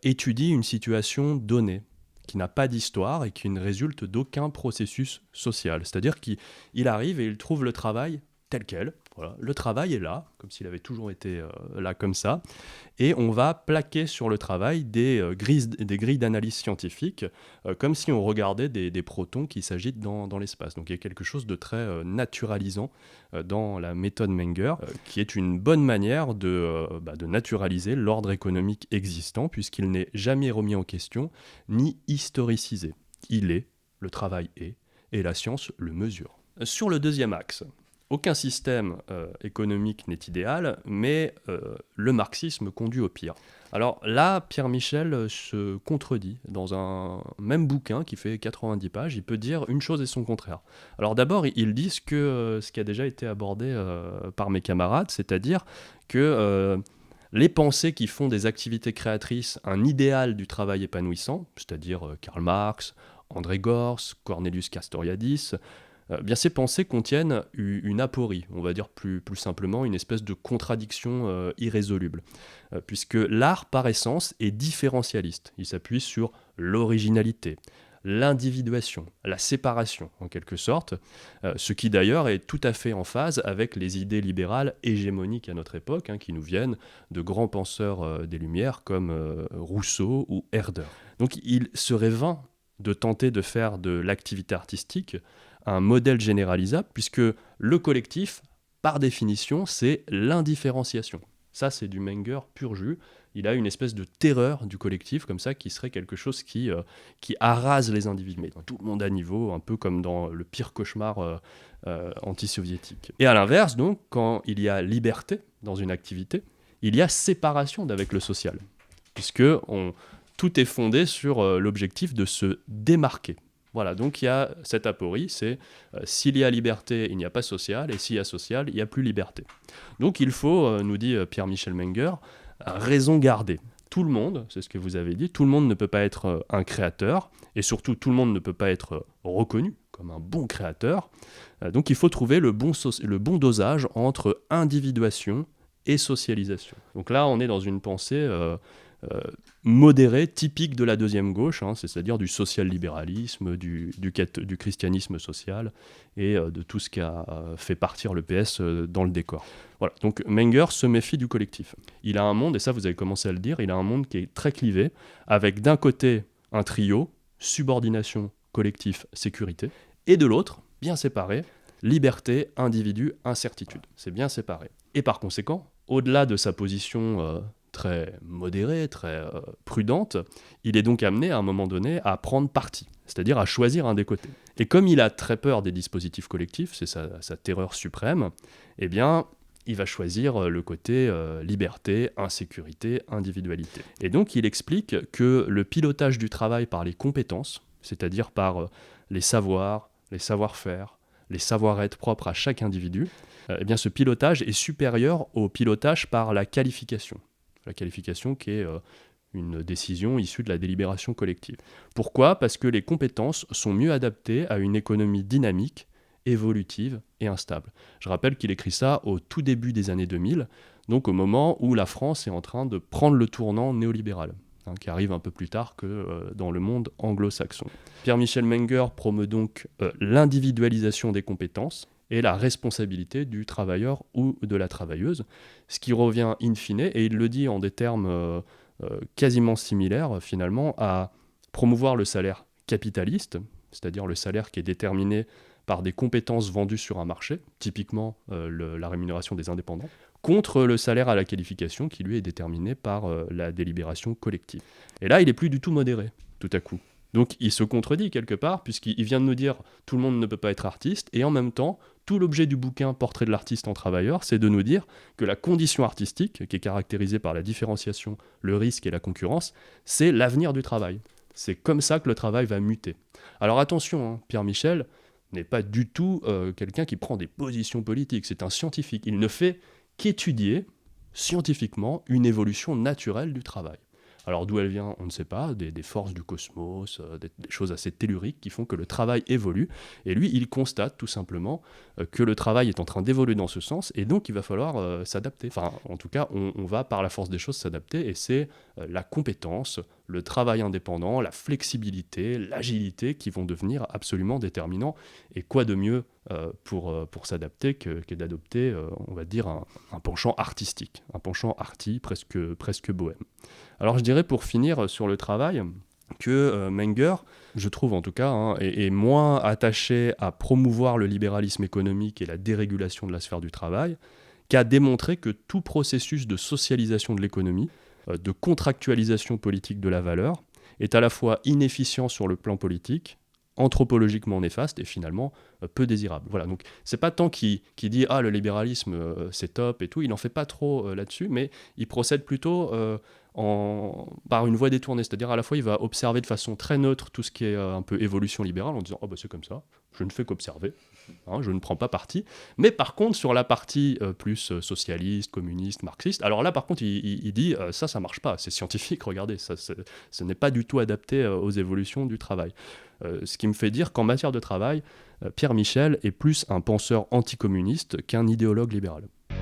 étudie une situation donnée, qui n'a pas d'histoire et qui ne résulte d'aucun processus social. C'est-à-dire qu'il arrive et il trouve le travail tel quel. Voilà. Le travail est là, comme s'il avait toujours été là comme ça. Et on va plaquer sur le travail des grilles d'analyse scientifique, comme si on regardait des protons qui s'agitent dans l'espace. Donc il y a quelque chose de très naturalisant dans la méthode Menger, qui est une bonne manière de naturaliser l'ordre économique existant, puisqu'il n'est jamais remis en question, ni historicisé. Il est, le travail est, et la science le mesure. Sur le deuxième axe, aucun système économique n'est idéal, mais le marxisme conduit au pire. Alors là, Pierre-Michel se contredit dans un même bouquin qui fait 90 pages. Il peut dire une chose et son contraire. Alors d'abord, ils disent que ce qui a déjà été abordé par mes camarades, c'est-à-dire que les pensées qui font des activités créatrices un idéal du travail épanouissant, c'est-à-dire Karl Marx, André Gorz, Cornelius Castoriadis, bien ces pensées contiennent une aporie, on va dire plus simplement une espèce de contradiction irrésoluble, puisque l'art par essence est différentialiste, il s'appuie sur l'originalité, l'individuation, la séparation en quelque sorte, ce qui d'ailleurs est tout à fait en phase avec les idées libérales hégémoniques à notre époque, qui nous viennent de grands penseurs des Lumières comme Rousseau ou Herder. Donc il serait vain de tenter de faire de l'activité artistique un modèle généralisable, puisque le collectif, par définition, c'est l'indifférenciation. Ça, c'est du Menger pur jus. Il a une espèce de terreur du collectif, comme ça, qui serait quelque chose qui arrase les individus. Mais tout le monde à niveau, un peu comme dans le pire cauchemar anti-soviétique. Et à l'inverse, donc, quand il y a liberté dans une activité, il y a séparation d'avec le social, puisque tout est fondé sur l'objectif de se démarquer. Voilà, donc il y a cette aporie, c'est s'il y a liberté, il n'y a pas social, et s'il y a social, il n'y a plus liberté. Donc il faut, nous dit Pierre-Michel Menger, raison garder. Tout le monde, c'est ce que vous avez dit, tout le monde ne peut pas être un créateur, et surtout tout le monde ne peut pas être reconnu comme un bon créateur. Donc il faut trouver le bon dosage entre individuation et socialisation. Donc là, on est dans une pensée modéré, typique de la deuxième gauche, c'est-à-dire du social-libéralisme, du christianisme social et de tout ce qui a fait partir le PS dans le décor. Voilà. Donc Menger se méfie du collectif. Il a un monde, et ça vous avez commencé à le dire, il a un monde qui est très clivé, avec d'un côté un trio, subordination, collectif, sécurité, et de l'autre, bien séparé, liberté, individu, incertitude. C'est bien séparé. Et par conséquent, au-delà de sa position très modérée, très prudente, il est donc amené à un moment donné à prendre parti, c'est-à-dire à choisir un des côtés. Et comme il a très peur des dispositifs collectifs, c'est sa terreur suprême, eh bien, il va choisir le côté liberté, insécurité, individualité. Et donc il explique que le pilotage du travail par les compétences, c'est-à-dire par les savoirs, les savoir-faire, les savoir-être propres à chaque individu, eh bien ce pilotage est supérieur au pilotage par la qualification. La qualification qui est une décision issue de la délibération collective. Pourquoi ? Parce que les compétences sont mieux adaptées à une économie dynamique, évolutive et instable. Je rappelle qu'il écrit ça au tout début des années 2000, donc au moment où la France est en train de prendre le tournant néolibéral. qui arrive un peu plus tard que dans le monde anglo-saxon. Pierre-Michel Menger promeut donc l'individualisation des compétences et la responsabilité du travailleur ou de la travailleuse, ce qui revient in fine, et il le dit en des termes quasiment similaires finalement, à promouvoir le salaire capitaliste, c'est-à-dire le salaire qui est déterminé par des compétences vendues sur un marché, typiquement la rémunération des indépendants, contre le salaire à la qualification qui lui est déterminé par la délibération collective. Et là, il est plus du tout modéré, tout à coup. Donc il se contredit quelque part, puisqu'il vient de nous dire tout le monde ne peut pas être artiste, et en même temps, tout l'objet du bouquin Portrait de l'artiste en travailleur, c'est de nous dire que la condition artistique, qui est caractérisée par la différenciation, le risque et la concurrence, c'est l'avenir du travail. C'est comme ça que le travail va muter. Alors attention, Pierre Michel n'est pas du tout quelqu'un qui prend des positions politiques, c'est un scientifique. Il ne fait qu'étudier scientifiquement une évolution naturelle du travail. Alors d'où elle vient, on ne sait pas, des forces du cosmos, des choses assez telluriques qui font que le travail évolue. Et lui, il constate tout simplement que le travail est en train d'évoluer dans ce sens, et donc il va falloir s'adapter. Enfin, en tout cas, on va par la force des choses s'adapter, et c'est la compétence, le travail indépendant, la flexibilité, l'agilité qui vont devenir absolument déterminants. Et quoi de mieux pour s'adapter que d'adopter, on va dire, un penchant artistique, un penchant arty, presque bohème. Alors je dirais pour finir sur le travail que Menger, je trouve en tout cas, est moins attaché à promouvoir le libéralisme économique et la dérégulation de la sphère du travail qu'à démontrer que tout processus de socialisation de l'économie, de contractualisation politique de la valeur, est à la fois inefficient sur le plan politique, anthropologiquement néfaste et finalement peu désirable. Voilà, donc c'est pas tant qui dit « Ah, le libéralisme, c'est top » et tout, il n'en fait pas trop là-dessus, mais il procède plutôt par une voie détournée, c'est-à-dire à la fois il va observer de façon très neutre tout ce qui est un peu évolution libérale en disant « Oh, bah c'est comme ça, je ne fais qu'observer ». Je ne prends pas parti, mais par contre sur la partie plus socialiste, communiste, marxiste, alors là par contre il dit ça marche pas, c'est scientifique, regardez, ce n'est pas du tout adapté aux évolutions du travail. Ce qui me fait dire qu'en matière de travail, Pierre Michel est plus un penseur anticommuniste qu'un idéologue libéral. Fais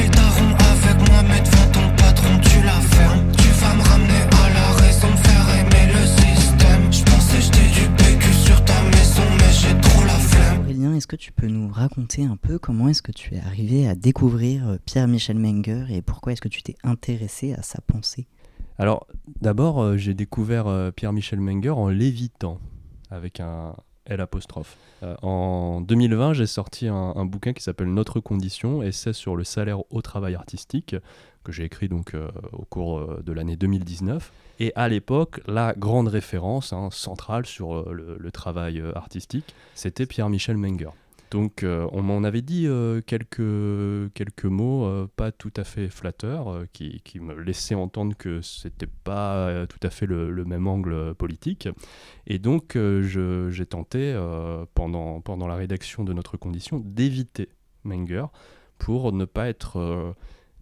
ta ronde avec moi, mais devant ton patron tu la fermes. Tu vas me ramener à la raison, me faire aimer le système. Je pensais jeter du PQ sur ta maison, mais j'ai trop la flemme. Aurélien, est-ce que tu peux nous raconter un peu comment est-ce que tu es arrivé à découvrir Pierre-Michel Menger et pourquoi est-ce que tu t'es intéressé à sa pensée ? Alors d'abord, j'ai découvert Pierre-Michel Menger en l'évitant, avec un L'. En 2020, j'ai sorti un bouquin qui s'appelle Notre condition, essai sur le salaire au travail artistique, que j'ai écrit donc au cours de l'année 2019. Et à l'époque, la grande référence centrale sur le travail artistique, c'était Pierre-Michel Menger. Donc on m'en avait dit quelques mots pas tout à fait flatteurs, qui me laissaient entendre que c'était pas tout à fait le même angle politique. Et donc j'ai tenté, pendant la rédaction de Notre condition, d'éviter Menger pour ne pas être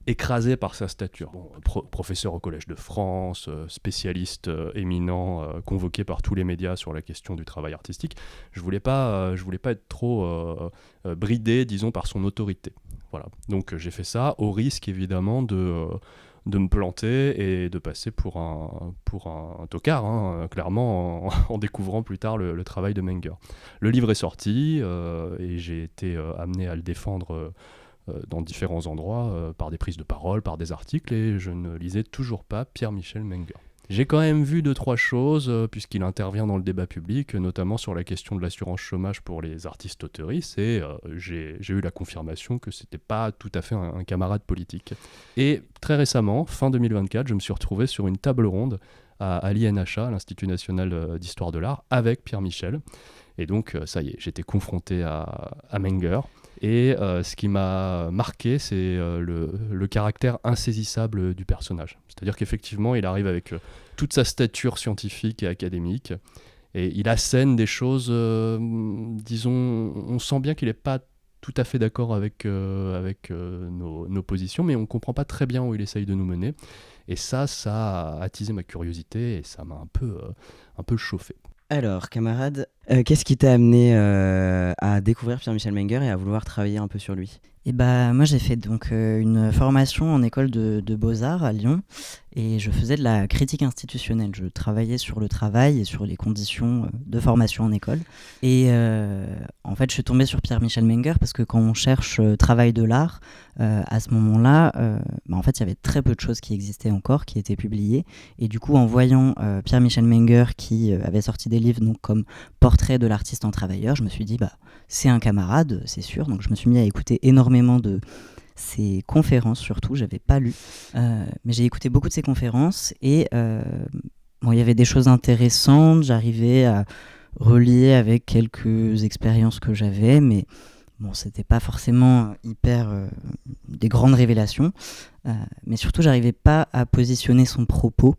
écrasé par sa stature. Bon, professeur au Collège de France, spécialiste éminent, convoqué par tous les médias sur la question du travail artistique, je voulais pas être trop bridé, disons, par son autorité. Voilà. Donc j'ai fait ça au risque évidemment de me planter et de passer pour un tocard, clairement, en découvrant plus tard le travail de Menger. Le livre est sorti et j'ai été amené à le défendre dans différents endroits, par des prises de parole, par des articles, et je ne lisais toujours pas Pierre-Michel Menger. J'ai quand même vu 2-3 choses, puisqu'il intervient dans le débat public, notamment sur la question de l'assurance chômage pour les artistes auteuristes, et j'ai eu la confirmation que c'était pas tout à fait un camarade politique. Et très récemment, fin 2024, je me suis retrouvé sur une table ronde à l'INHA, l'Institut National d'Histoire de l'Art, avec Pierre Michel. Et donc, ça y est, j'étais confronté à Menger. Et ce qui m'a marqué, c'est le caractère insaisissable du personnage. C'est-à-dire qu'effectivement, il arrive avec toute sa stature scientifique et académique, et il assène des choses, disons, on sent bien qu'il n'est pas tout à fait d'accord avec nos positions, mais on ne comprend pas très bien où il essaye de nous mener. Et ça a attisé ma curiosité, et ça m'a un peu chauffé. Alors, camarades, Qu'est-ce qui t'a amené à découvrir Pierre-Michel Menger et à vouloir travailler un peu sur lui? Et bah, moi, j'ai fait donc une formation en école de beaux-arts à Lyon et je faisais de la critique institutionnelle. Je travaillais sur le travail et sur les conditions de formation en école. Et en fait, je suis tombée sur Pierre-Michel Menger parce que quand on cherche travail de l'art, à ce moment-là, en fait, il y avait très peu de choses qui existaient encore, qui étaient publiées. Et du coup, en voyant Pierre-Michel Menger qui avait sorti des livres donc, comme Portrait de l'artiste en travailleur, je me suis dit, c'est un camarade, c'est sûr. Donc je me suis mis à écouter énormément de ses conférences, surtout. J'avais pas lu, mais j'ai écouté beaucoup de ses conférences et il y avait des choses intéressantes. J'arrivais à relier avec quelques expériences que j'avais, mais bon, c'était pas forcément hyper des grandes révélations. Mais surtout, j'arrivais pas à positionner son propos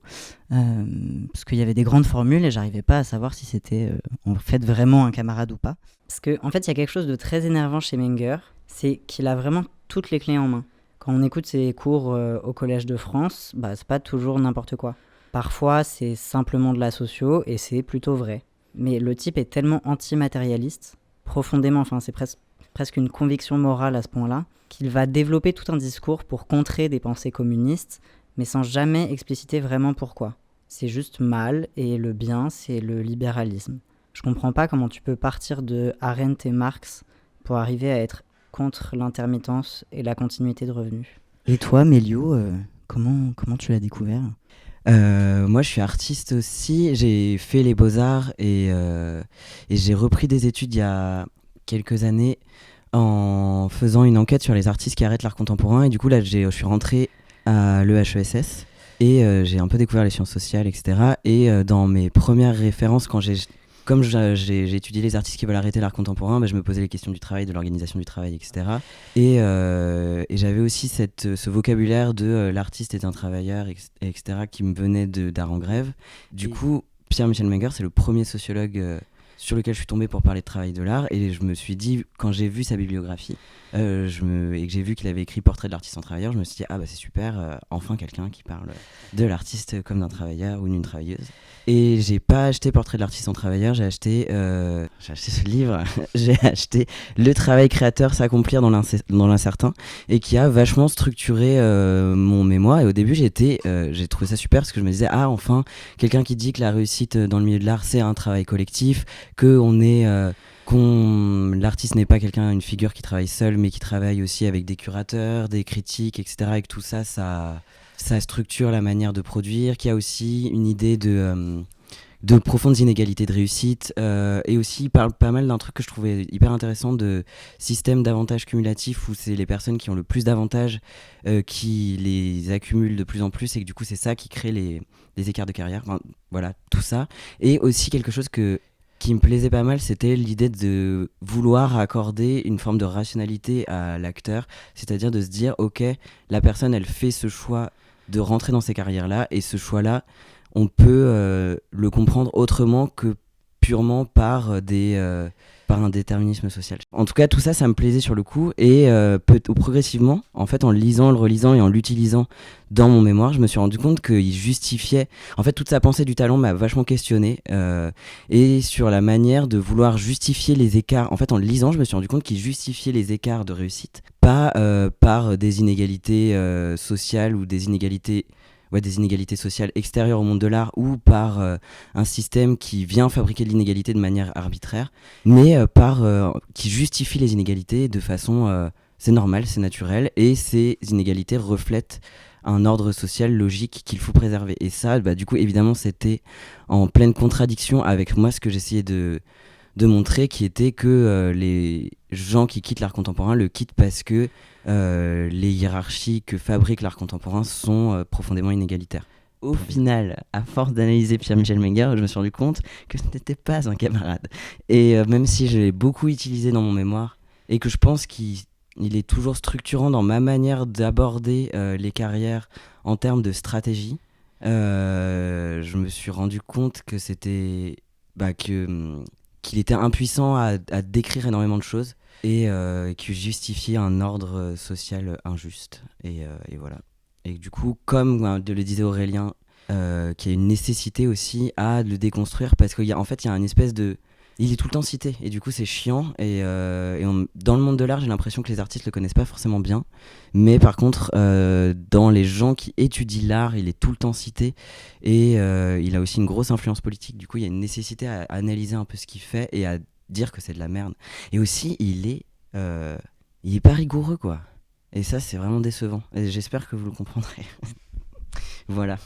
parce qu'il y avait des grandes formules et j'arrivais pas à savoir si c'était en fait vraiment un camarade ou pas. Parce qu'en fait, il y a quelque chose de très énervant chez Menger, c'est qu'il a vraiment toutes les clés en main. Quand on écoute ses cours au Collège de France, c'est pas toujours n'importe quoi. Parfois, c'est simplement de la socio et c'est plutôt vrai. Mais le type est tellement antimatérialiste, profondément, c'est presque une conviction morale à ce point-là, qu'il va développer tout un discours pour contrer des pensées communistes, mais sans jamais expliciter vraiment pourquoi. C'est juste mal, et le bien, c'est le libéralisme. Je comprends pas comment tu peux partir de Arendt et Marx pour arriver à être contre l'intermittence et la continuité de revenus. Et toi, Méliot, comment tu l'as découvert ? Moi, je suis artiste aussi. J'ai fait les beaux-arts et j'ai repris des études il y a quelques années en faisant une enquête sur les artistes qui arrêtent l'art contemporain. Et du coup, là, je suis rentré à l'EHESS et j'ai un peu découvert les sciences sociales, etc. Et dans mes premières références, comme j'ai étudié les artistes qui veulent arrêter l'art contemporain, je me posais les questions du travail, de l'organisation du travail, etc. Et j'avais aussi ce vocabulaire de l'artiste est un travailleur, etc., qui me venait d'Art en grève. Du coup, Pierre-Michel Menger, c'est le premier sociologue sur lequel je suis tombé pour parler de travail de l'art. Et je me suis dit, quand j'ai vu sa bibliographie, et que j'ai vu qu'il avait écrit Portrait de l'artiste en travailleur, je me suis dit, c'est super, enfin quelqu'un qui parle de l'artiste comme d'un travailleur ou d'une travailleuse. Et j'ai pas acheté Portrait de l'artiste en travailleur, j'ai acheté ce livre, j'ai acheté Le travail créateur s'accomplir dans l'incertain, et qui a vachement structuré mon mémoire. Et au début, j'ai trouvé ça super parce que je me disais, enfin, quelqu'un qui dit que la réussite dans le milieu de l'art, c'est un travail collectif, que l'artiste n'est pas une figure qui travaille seul, mais qui travaille aussi avec des curateurs, des critiques, etc. Et que tout ça, ça structure la manière de produire, qu'il y a aussi une idée de profondes inégalités de réussite, et aussi il parle pas mal d'un truc que je trouvais hyper intéressant, de système d'avantages cumulatifs, où c'est les personnes qui ont le plus d'avantages qui les accumulent de plus en plus, et que du coup c'est ça qui crée les écarts de carrière. Voilà, tout ça. Et aussi quelque chose qui me plaisait pas mal, c'était l'idée de vouloir accorder une forme de rationalité à l'acteur, c'est-à-dire de se dire, ok, la personne, elle fait ce choix de rentrer dans ces carrières-là, et ce choix-là, on peut le comprendre autrement que purement par un déterminisme social. En tout cas, tout ça, ça me plaisait sur le coup, et progressivement, en fait, en le lisant, le relisant et en l'utilisant dans mon mémoire, je me suis rendu compte qu'il justifiait... En fait, toute sa pensée du talent m'a vachement questionné, et sur la manière de vouloir justifier les écarts. En fait, en le lisant, je me suis rendu compte qu'il justifiait les écarts de réussite, pas par des inégalités sociales ou des inégalités sociales extérieures au monde de l'art, ou par un système qui vient fabriquer de l'inégalité de manière arbitraire, mais qui justifie les inégalités de façon... c'est normal, c'est naturel, et ces inégalités reflètent un ordre social logique qu'il faut préserver. Et ça, du coup, évidemment, c'était en pleine contradiction avec moi ce que j'essayais de montrer, qui était que les gens qui quittent l'art contemporain le quittent parce que les hiérarchies que fabrique l'art contemporain sont profondément inégalitaires. Au final, à force d'analyser Pierre-Michel Menger, je me suis rendu compte que ce n'était pas un camarade. Et même si je l'ai beaucoup utilisé dans mon mémoire, et que je pense qu'il est toujours structurant dans ma manière d'aborder les carrières en termes de stratégie, je me suis rendu compte que qu'il était impuissant à décrire énormément de choses, et qui justifiait un ordre social injuste. Et voilà. Et du coup, comme le disait Aurélien, qu'il y a une nécessité aussi à le déconstruire, parce qu'il y a une espèce de Il est tout le temps cité, et du coup c'est chiant, dans le monde de l'art j'ai l'impression que les artistes le connaissent pas forcément bien, mais par contre dans les gens qui étudient l'art il est tout le temps cité, et il a aussi une grosse influence politique, du coup il y a une nécessité à analyser un peu ce qu'il fait et à dire que c'est de la merde. Et aussi il est pas rigoureux quoi, et ça c'est vraiment décevant, et j'espère que vous le comprendrez. Voilà.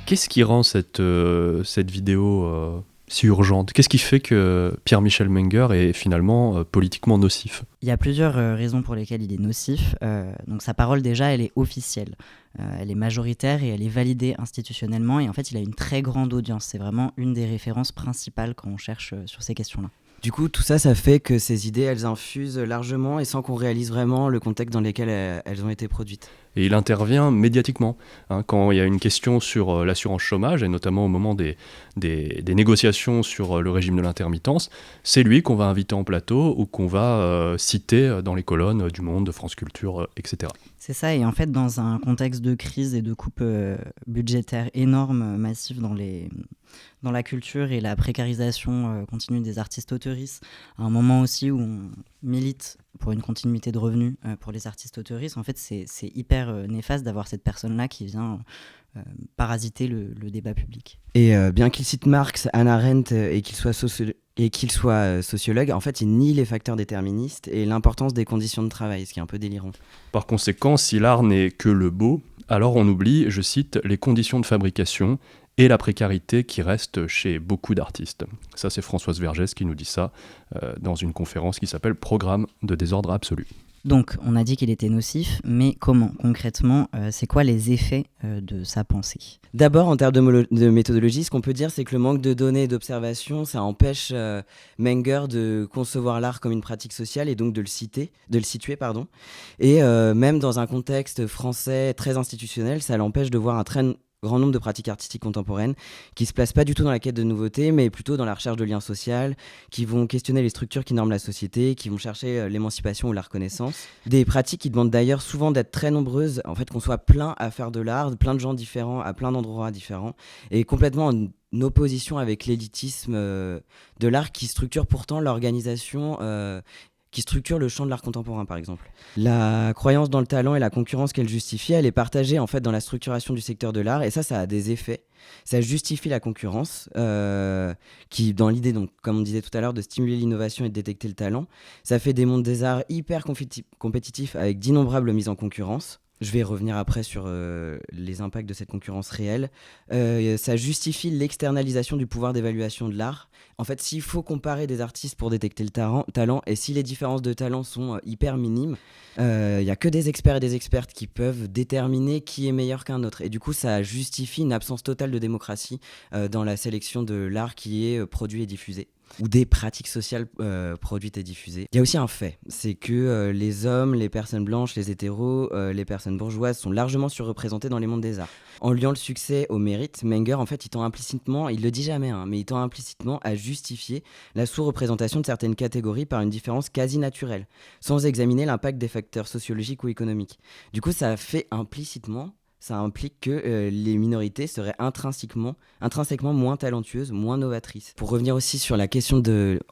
Qu'est-ce qui rend cette vidéo si urgente? Qu'est-ce qui fait que Pierre-Michel Menger est finalement politiquement nocif? Il y a plusieurs raisons pour lesquelles il est nocif. Donc sa parole déjà, elle est officielle. Elle est majoritaire et elle est validée institutionnellement. Et en fait, il a une très grande audience. C'est vraiment une des références principales quand on cherche sur ces questions-là. Du coup, tout ça, ça fait que ces idées, elles infusent largement et sans qu'on réalise vraiment le contexte dans lequel elles ont été produites. Et il intervient médiatiquement. Quand il y a une question sur l'assurance chômage, et notamment au moment des négociations sur le régime de l'intermittence, c'est lui qu'on va inviter en plateau ou qu'on va citer dans les colonnes du Monde, de France Culture, etc. C'est ça, et en fait, dans un contexte de crise et de coupe budgétaire énorme, massive dans la culture et la précarisation continue des artistes-auteuristes, à un moment aussi où on milite pour une continuité de revenus pour les artistes-auteuristes, en fait, c'est hyper néfaste d'avoir cette personne-là qui vient parasiter le débat public. Et bien qu'il cite Marx, Hannah Arendt et qu'il soit sociologue, en fait, il nie les facteurs déterministes et l'importance des conditions de travail, ce qui est un peu délirant. Par conséquent, si l'art n'est que le beau, alors on oublie, je cite, les conditions de fabrication et la précarité qui reste chez beaucoup d'artistes. Ça, c'est Françoise Vergès qui nous dit ça dans une conférence qui s'appelle « Programme de désordre absolu ». Donc, on a dit qu'il était nocif, mais comment concrètement, c'est quoi les effets de sa pensée? D'abord, en termes de méthodologie, ce qu'on peut dire, c'est que le manque de données et d'observation, ça empêche Menger de concevoir l'art comme une pratique sociale et donc de le situer. Et même dans un contexte français très institutionnel, ça l'empêche de voir un très grand nombre de pratiques artistiques contemporaines qui se placent pas du tout dans la quête de nouveautés, mais plutôt dans la recherche de liens sociaux, qui vont questionner les structures qui norment la société, qui vont chercher l'émancipation ou la reconnaissance. Des pratiques qui demandent d'ailleurs souvent d'être très nombreuses, en fait qu'on soit plein à faire de l'art, plein de gens différents, à plein d'endroits différents, et complètement en opposition avec l'élitisme de l'art qui structure pourtant l'organisation qui structure le champ de l'art contemporain, par exemple. La croyance dans le talent et la concurrence qu'elle justifie, elle est partagée en fait dans la structuration du secteur de l'art, et ça a des effets. Ça justifie la concurrence, qui, dans l'idée, donc, comme on disait tout à l'heure, de stimuler l'innovation et de détecter le talent. Ça fait des mondes des arts hyper compétitifs avec d'innombrables mises en concurrence. Je vais revenir après sur les impacts de cette concurrence réelle. Ça justifie l'externalisation du pouvoir d'évaluation de l'art. En fait, s'il faut comparer des artistes pour détecter le talent, et si les différences de talent sont hyper minimes, il n'y a que des experts et des expertes qui peuvent déterminer qui est meilleur qu'un autre. Et du coup, ça justifie une absence totale de démocratie dans la sélection de l'art qui est produit et diffusé, ou des pratiques sociales produites et diffusées. Il y a aussi un fait, c'est que les hommes, les personnes blanches, les hétéros, les personnes bourgeoises sont largement surreprésentés dans les mondes des arts. En liant le succès au mérite, Menger, en fait, il tend implicitement, il le dit jamais, mais il tend implicitement à justifier la sous-représentation de certaines catégories par une différence quasi naturelle, sans examiner l'impact des facteurs sociologiques ou économiques. Du coup, ça implique que les minorités seraient intrinsèquement moins talentueuses, moins novatrices. Pour revenir aussi sur la question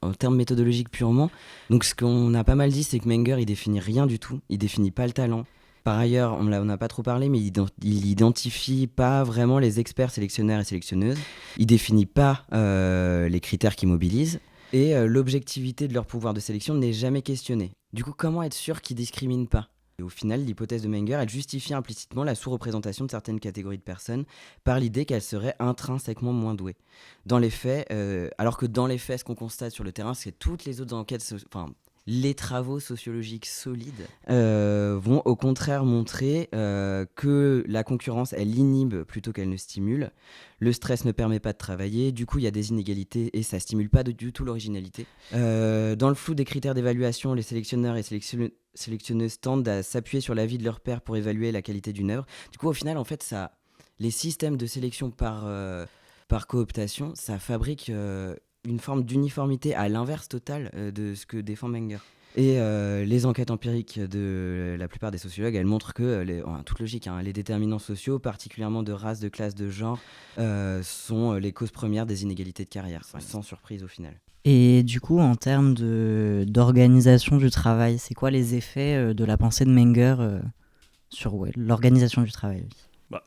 en termes méthodologiques purement, donc ce qu'on a pas mal dit, c'est que Menger, il définit rien du tout, il définit pas le talent. Par ailleurs, on n'a pas trop parlé, mais il identifie pas vraiment les experts sélectionneurs et sélectionneuses, il définit pas les critères qui mobilisent, et l'objectivité de leur pouvoir de sélection n'est jamais questionnée. Du coup, comment être sûr qu'ils discriminent pas ? Et au final, l'hypothèse de Menger, elle justifie implicitement la sous-représentation de certaines catégories de personnes par l'idée qu'elles seraient intrinsèquement moins douées. Dans les faits, alors que dans les faits, ce qu'on constate sur le terrain, c'est que toutes les autres enquêtes, les travaux sociologiques solides vont au contraire montrer que la concurrence, elle inhibe plutôt qu'elle ne stimule. Le stress ne permet pas de travailler, du coup il y a des inégalités et ça stimule pas du tout l'originalité. Dans le flou des critères d'évaluation, les sélectionneurs et sélectionneuses tendent à s'appuyer sur l'avis de leurs pairs pour évaluer la qualité d'une œuvre. Du coup au final en fait les systèmes de sélection par cooptation, ça fabrique une forme d'uniformité à l'inverse total de ce que défend Menger. Et les enquêtes empiriques de la plupart des sociologues, elles montrent que, en toute logique, les déterminants sociaux, particulièrement de race, de classe, de genre, sont les causes premières des inégalités de carrière, sans surprise au final. Et du coup, en termes d'organisation du travail, c'est quoi les effets de la pensée de Menger sur l'organisation du travail?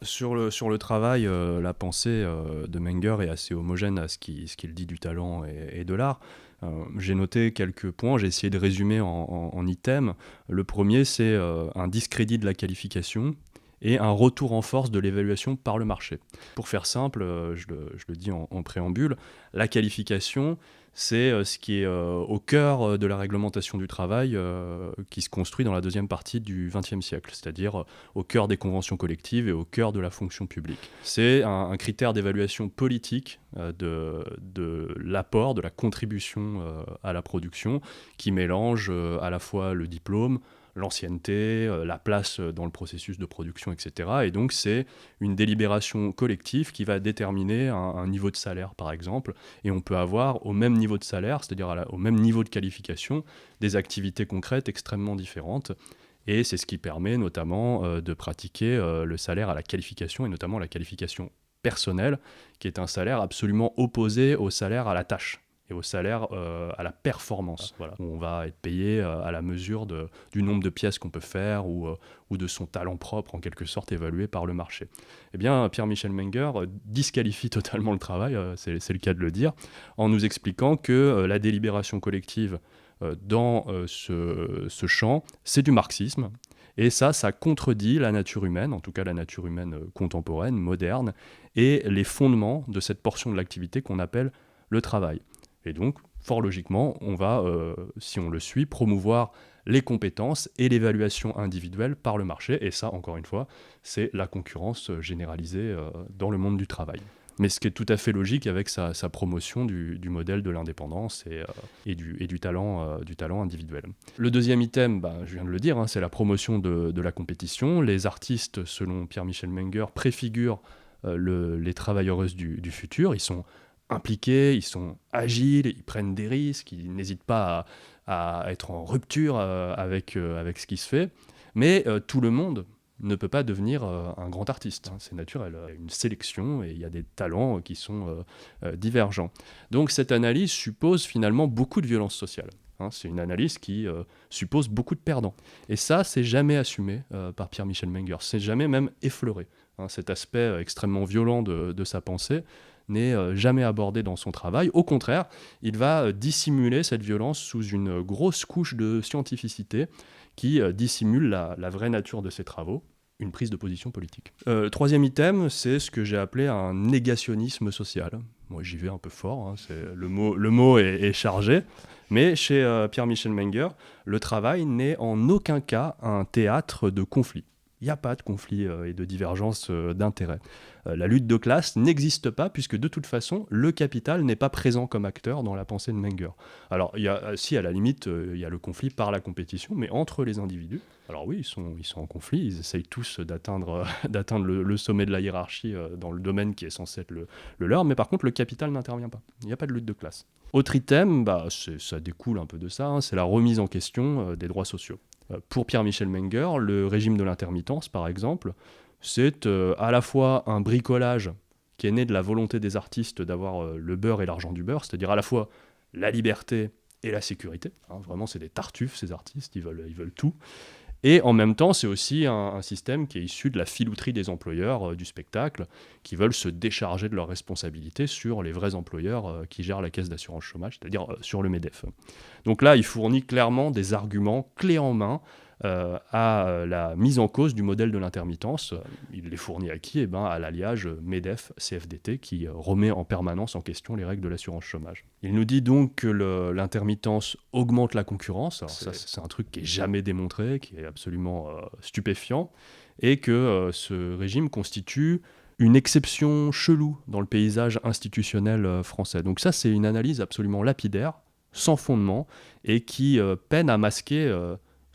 Sur le travail, la pensée de Menger est assez homogène à ce qu'il dit du talent et de l'art. J'ai noté quelques points, j'ai essayé de résumer en items. Le premier, c'est un discrédit de la qualification et un retour en force de l'évaluation par le marché. Pour faire simple, je le dis en préambule, la qualification, c'est ce qui est au cœur de la réglementation du travail qui se construit dans la deuxième partie du XXe siècle, c'est-à-dire au cœur des conventions collectives et au cœur de la fonction publique. C'est un critère d'évaluation politique de l'apport, de la contribution à la production qui mélange à la fois le diplôme, l'ancienneté, la place dans le processus de production, etc. Et donc c'est une délibération collective qui va déterminer un niveau de salaire, par exemple. Et on peut avoir au même niveau de salaire, c'est-à-dire au même niveau de qualification, des activités concrètes extrêmement différentes. Et c'est ce qui permet notamment de pratiquer le salaire à la qualification, et notamment la qualification personnelle, qui est un salaire absolument opposé au salaire à la tâche et au salaire à la performance. Voilà. On va être payé à la mesure du nombre de pièces qu'on peut faire ou de son talent propre, en quelque sorte, évalué par le marché. Eh bien, Pierre-Michel Menger disqualifie totalement le travail, c'est le cas de le dire, en nous expliquant que la délibération collective dans ce champ, c'est du marxisme. Et ça contredit la nature humaine, en tout cas la nature humaine contemporaine, moderne, et les fondements de cette portion de l'activité qu'on appelle le travail. Et donc, fort logiquement, on va, si on le suit, promouvoir les compétences et l'évaluation individuelle par le marché. Et ça, encore une fois, c'est la concurrence généralisée dans le monde du travail. Mais ce qui est tout à fait logique avec sa promotion du modèle de l'indépendance et du talent individuel. Le deuxième item, je viens de le dire, c'est la promotion de la compétition. Les artistes, selon Pierre-Michel Menger, préfigurent les travailleuses du futur. Ils sont impliqués, ils sont agiles, ils prennent des risques, ils n'hésitent pas à être en rupture avec ce qui se fait. Mais tout le monde ne peut pas devenir un grand artiste. C'est naturel. Il y a une sélection et il y a des talents qui sont divergents. Donc cette analyse suppose finalement beaucoup de violence sociale. C'est une analyse qui suppose beaucoup de perdants. Et ça, c'est jamais assumé par Pierre-Michel Menger. C'est jamais même effleuré. Cet aspect extrêmement violent de sa pensée n'est jamais abordé dans son travail. Au contraire, il va dissimuler cette violence sous une grosse couche de scientificité qui dissimule la vraie nature de ses travaux, une prise de position politique. Le troisième item, c'est ce que j'ai appelé un négationnisme social. Moi, j'y vais un peu fort, le mot est chargé, mais chez Pierre-Michel Menger, le travail n'est en aucun cas un théâtre de conflit. Il n'y a pas de conflit et de divergence d'intérêts. La lutte de classe n'existe pas puisque de toute façon, le capital n'est pas présent comme acteur dans la pensée de Menger. Alors, à la limite, il y a le conflit par la compétition, mais entre les individus, alors oui, ils sont en conflit, ils essayent tous d'atteindre le sommet de la hiérarchie dans le domaine qui est censé être le leur, mais par contre, le capital n'intervient pas. Il n'y a pas de lutte de classe. Autre item, ça découle un peu de ça, c'est la remise en question des droits sociaux. Pour Pierre-Michel Menger, le régime de l'intermittence, par exemple, c'est à la fois un bricolage qui est né de la volonté des artistes d'avoir le beurre et l'argent du beurre, c'est-à-dire à la fois la liberté et la sécurité. Vraiment, c'est des tartuffes, ces artistes, ils veulent tout. Et en même temps, c'est aussi un système qui est issu de la filouterie des employeurs du spectacle, qui veulent se décharger de leurs responsabilités sur les vrais employeurs qui gèrent la caisse d'assurance chômage, c'est-à-dire sur le MEDEF. Donc là, il fournit clairement des arguments clés en main à la mise en cause du modèle de l'intermittence. Il les fournit à qui ? À l'alliage MEDEF-CFDT qui remet en permanence en question les règles de l'assurance chômage. Il nous dit donc que l'intermittence augmente la concurrence. Alors ça, c'est un truc qui n'est jamais démontré, qui est absolument stupéfiant, et que ce régime constitue une exception chelou dans le paysage institutionnel français. Donc ça, c'est une analyse absolument lapidaire, sans fondement, et qui peine à masquer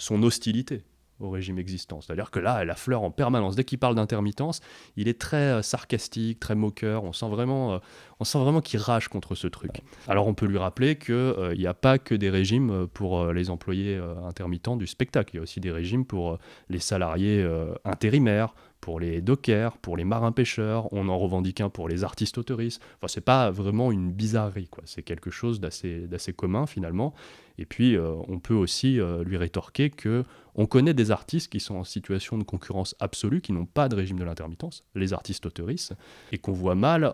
son hostilité au régime existant. C'est-à-dire que là, elle affleure en permanence. Dès qu'il parle d'intermittence, il est très sarcastique, très moqueur. On sent vraiment qu'il rage contre ce truc. Alors on peut lui rappeler qu'il n'y a pas que des régimes pour les employés intermittents du spectacle. Il y a aussi des régimes pour les salariés intérimaires, pour les dockers, pour les marins-pêcheurs. On en revendique un pour les artistes-auteuristes. Enfin, c'est pas vraiment une bizarrerie, quoi. C'est quelque chose d'assez commun, finalement. Et puis, on peut aussi lui rétorquer qu'on connaît des artistes qui sont en situation de concurrence absolue, qui n'ont pas de régime de l'intermittence, les artistes-auteuristes, et qu'on voit mal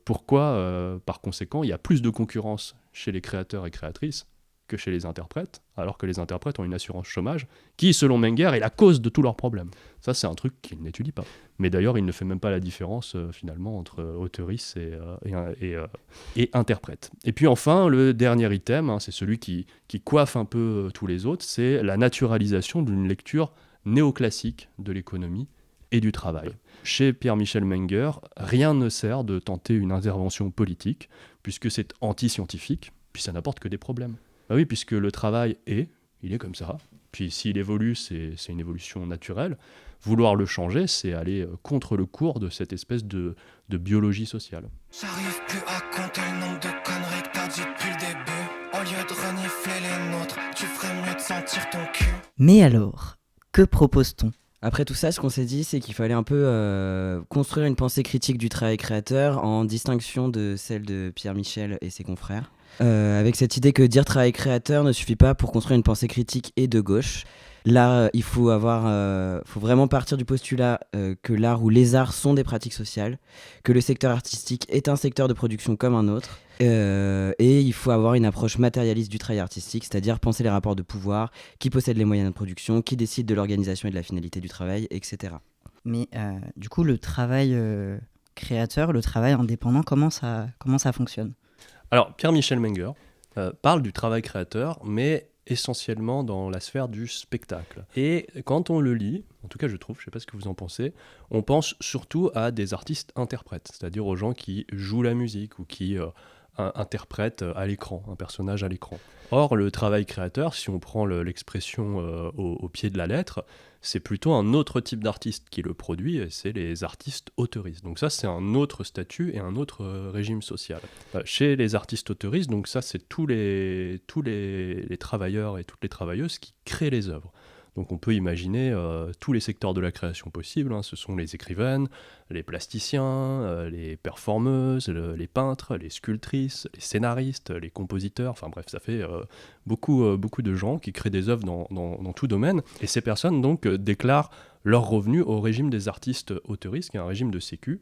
pourquoi, par conséquent, il y a plus de concurrence chez les créateurs et créatrices que chez les interprètes, alors que les interprètes ont une assurance chômage qui, selon Menger, est la cause de tous leurs problèmes. Ça, c'est un truc qu'il n'étudie pas. Mais d'ailleurs, il ne fait même pas la différence, finalement, entre auteurice et interprète. Et puis enfin, le dernier item, c'est celui qui coiffe un peu tous les autres, c'est la naturalisation d'une lecture néoclassique de l'économie et du travail. Chez Pierre-Michel Menger, rien ne sert de tenter une intervention politique, puisque c'est anti-scientifique, puis ça n'apporte que des problèmes. Bah oui, puisque le travail il est comme ça. Puis s'il évolue, c'est une évolution naturelle. Vouloir le changer, c'est aller contre le cours de cette espèce de biologie sociale. J'arrive plus à compter le nombre de conneries que t'as dit depuis le début. Au lieu de renifler les nôtres, tu ferais mieux de sentir ton cul. Mais alors, que propose-t-on ? Après tout ça, ce qu'on s'est dit, c'est qu'il fallait un peu construire une pensée critique du travail créateur en distinction de celle de Pierre Michel et ses confrères. Avec cette idée que dire travail créateur ne suffit pas pour construire une pensée critique et de gauche. Là, il faut vraiment partir du postulat que l'art ou les arts sont des pratiques sociales, que le secteur artistique est un secteur de production comme un autre, et il faut avoir une approche matérialiste du travail artistique, c'est-à-dire penser les rapports de pouvoir, qui possède les moyens de production, qui décide de l'organisation et de la finalité du travail, etc. Mais du coup, le travail créateur, le travail indépendant, comment ça fonctionne ? Alors, Pierre-Michel Menger parle du travail créateur, mais essentiellement dans la sphère du spectacle. Et quand on le lit, en tout cas je trouve, je ne sais pas ce que vous en pensez, on pense surtout à des artistes interprètes, c'est-à-dire aux gens qui jouent la musique ou qui interprètent à l'écran, un personnage à l'écran. Or, le travail créateur, si on prend l'expression au pied de la lettre, c'est plutôt un autre type d'artiste qui le produit, et c'est les artistes auteuristes. Donc ça, c'est un autre statut et un autre régime social. Chez les artistes auteuristes, donc ça, c'est tous les travailleurs et toutes les travailleuses qui créent les œuvres. Donc on peut imaginer tous les secteurs de la création possibles, hein. Ce sont les écrivaines, les plasticiens, les performeuses, les peintres, les sculptrices, les scénaristes, les compositeurs, enfin bref, ça fait beaucoup de gens qui créent des œuvres dans tout domaine. Et ces personnes donc déclarent leurs revenus au régime des artistes auteuristes, qui est un régime de sécu.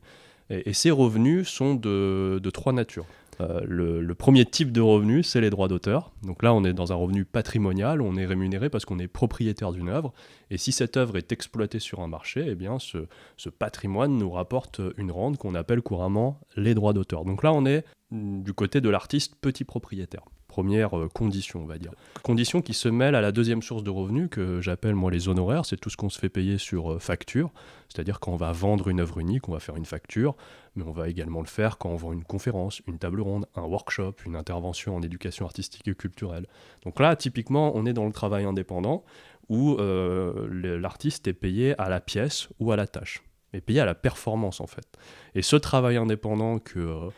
Et ces revenus sont de trois natures. Le premier type de revenu, c'est les droits d'auteur. Donc là, on est dans un revenu patrimonial, on est rémunéré parce qu'on est propriétaire d'une œuvre. Et si cette œuvre est exploitée sur un marché, eh bien, ce patrimoine nous rapporte une rente qu'on appelle couramment les droits d'auteur. Donc là, on est du côté de l'artiste petit propriétaire. Première condition, on va dire. Condition qui se mêle à la deuxième source de revenus que j'appelle moi les honoraires, c'est tout ce qu'on se fait payer sur facture, c'est-à-dire quand on va vendre une œuvre unique, on va faire une facture, mais on va également le faire quand on vend une conférence, une table ronde, un workshop, une intervention en éducation artistique et culturelle. Donc là, typiquement, on est dans le travail indépendant où l'artiste est payé à la pièce ou à la tâche, est payé à la performance en fait. Et ce travail indépendant que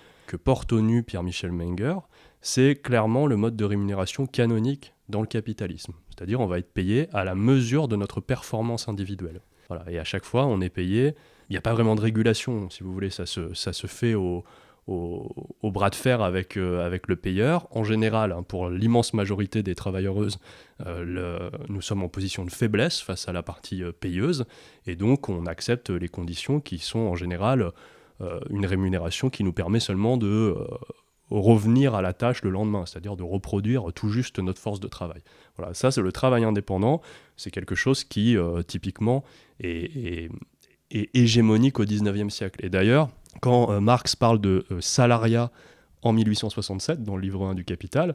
porte au nu Pierre-Michel Menger, c'est clairement le mode de rémunération canonique dans le capitalisme. C'est-à-dire on va être payé à la mesure de notre performance individuelle. Voilà. Et à chaque fois, on est payé. Il n'y a pas vraiment de régulation, si vous voulez. Ça se fait au bras de fer avec le payeur. En général, hein, pour l'immense majorité des travailleuses, nous sommes en position de faiblesse face à la partie payeuse. Et donc, on accepte les conditions qui sont en général une rémunération qui nous permet seulement de revenir à la tâche le lendemain, c'est-à-dire de reproduire tout juste notre force de travail. Voilà, ça c'est le travail indépendant, c'est quelque chose qui typiquement est hégémonique au 19e siècle. Et d'ailleurs, quand Marx parle de salariat en 1867, dans le livre 1 du Capital,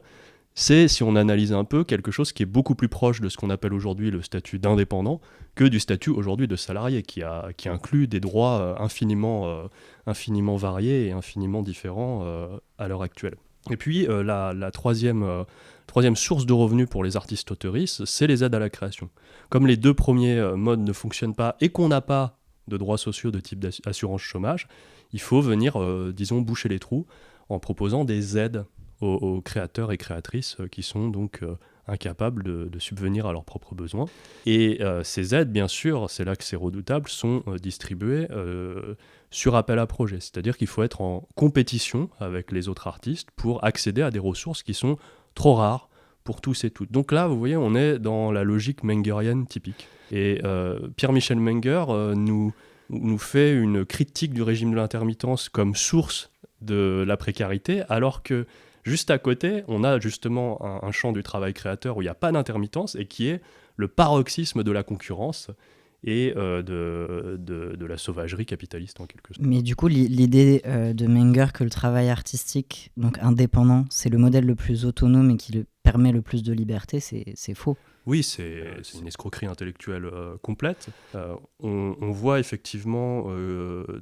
c'est, si on analyse un peu, quelque chose qui est beaucoup plus proche de ce qu'on appelle aujourd'hui le statut d'indépendant que du statut aujourd'hui de salarié, qui inclut des droits infiniment variés et infiniment différents à l'heure actuelle. Et puis la troisième source de revenus pour les artistes auteuristes, c'est les aides à la création. Comme les deux premiers modes ne fonctionnent pas et qu'on n'a pas de droits sociaux de type d'assurance chômage, il faut venir, disons, boucher les trous en proposant des aides aux créateurs et créatrices qui sont donc incapables de subvenir à leurs propres besoins. Et ces aides, bien sûr, c'est là que c'est redoutable, sont distribuées sur appel à projet. C'est-à-dire qu'il faut être en compétition avec les autres artistes pour accéder à des ressources qui sont trop rares pour tous et toutes. Donc là, vous voyez, on est dans la logique mengerienne typique. Et Pierre-Michel Menger nous fait une critique du régime de l'intermittence comme source de la précarité, alors que juste à côté, on a justement un champ du travail créateur où il n'y a pas d'intermittence et qui est le paroxysme de la concurrence et de la sauvagerie capitaliste en quelque sorte. Mais du coup, l'idée de Menger que le travail artistique, donc indépendant, c'est le modèle le plus autonome et qui permet le plus de liberté, c'est faux. Oui, c'est une escroquerie intellectuelle complète. On voit effectivement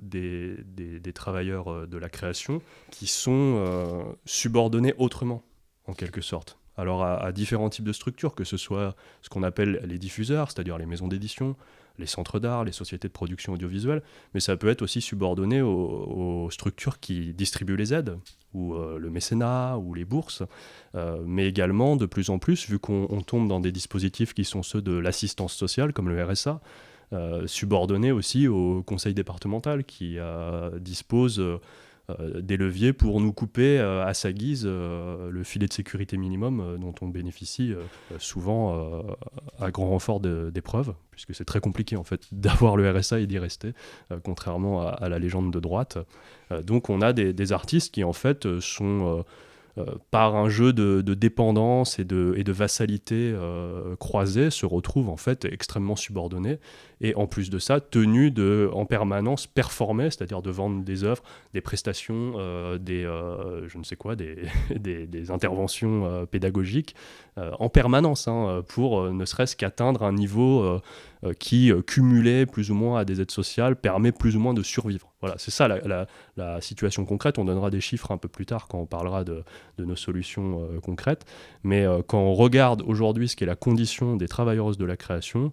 des travailleurs de la création qui sont subordonnés autrement, en quelque sorte. Alors à différents types de structures, que ce soit ce qu'on appelle les diffuseurs, c'est-à-dire les maisons d'édition, les centres d'art, les sociétés de production audiovisuelle, mais ça peut être aussi subordonné aux structures qui distribuent les aides, ou le mécénat, ou les bourses, mais également de plus en plus, vu qu'on tombe dans des dispositifs qui sont ceux de l'assistance sociale, comme le RSA, subordonnés aussi au conseil départemental qui dispose des leviers pour nous couper à sa guise le filet de sécurité minimum dont on bénéficie souvent à grand renfort d'épreuves, puisque c'est très compliqué en fait d'avoir le RSA et d'y rester, contrairement à la légende de droite. Donc on a des artistes qui en fait sont par un jeu de dépendance et de vassalité croisée, se retrouvent en fait extrêmement subordonnés et en plus de ça tenus de en permanence performer, c'est-à-dire de vendre des œuvres, des prestations, je ne sais quoi, des interventions pédagogiques en permanence pour ne serait-ce qu'atteindre un niveau qui, cumulé plus ou moins à des aides sociales, permet plus ou moins de survivre. Voilà, c'est ça la situation concrète. On donnera des chiffres un peu plus tard quand on parlera de nos solutions concrètes. Mais quand on regarde aujourd'hui ce qu'est la condition des travailleuses de la création,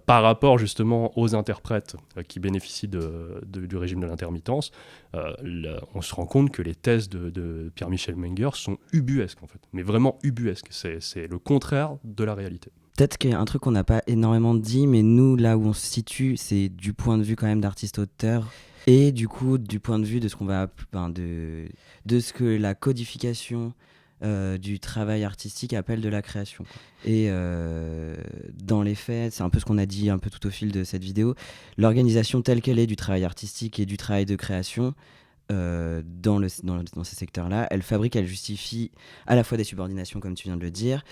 par rapport justement aux interprètes qui bénéficient du régime de l'intermittence, on se rend compte que les thèses de Pierre-Michel Menger sont ubuesques en fait. Mais vraiment ubuesques. C'est le contraire de la réalité. Peut-être qu'il y a un truc qu'on n'a pas énormément dit, mais nous, là où on se situe, c'est du point de vue quand même d'artiste-auteur et du coup, du point de vue de ce qu'on va, de ce que la codification du travail artistique appelle de la création. Et dans les faits, c'est un peu ce qu'on a dit un peu tout au fil de cette vidéo, l'organisation telle qu'elle est du travail artistique et du travail de création, dans ces secteurs-là, elle justifie à la fois des subordinations, comme tu viens de le dire,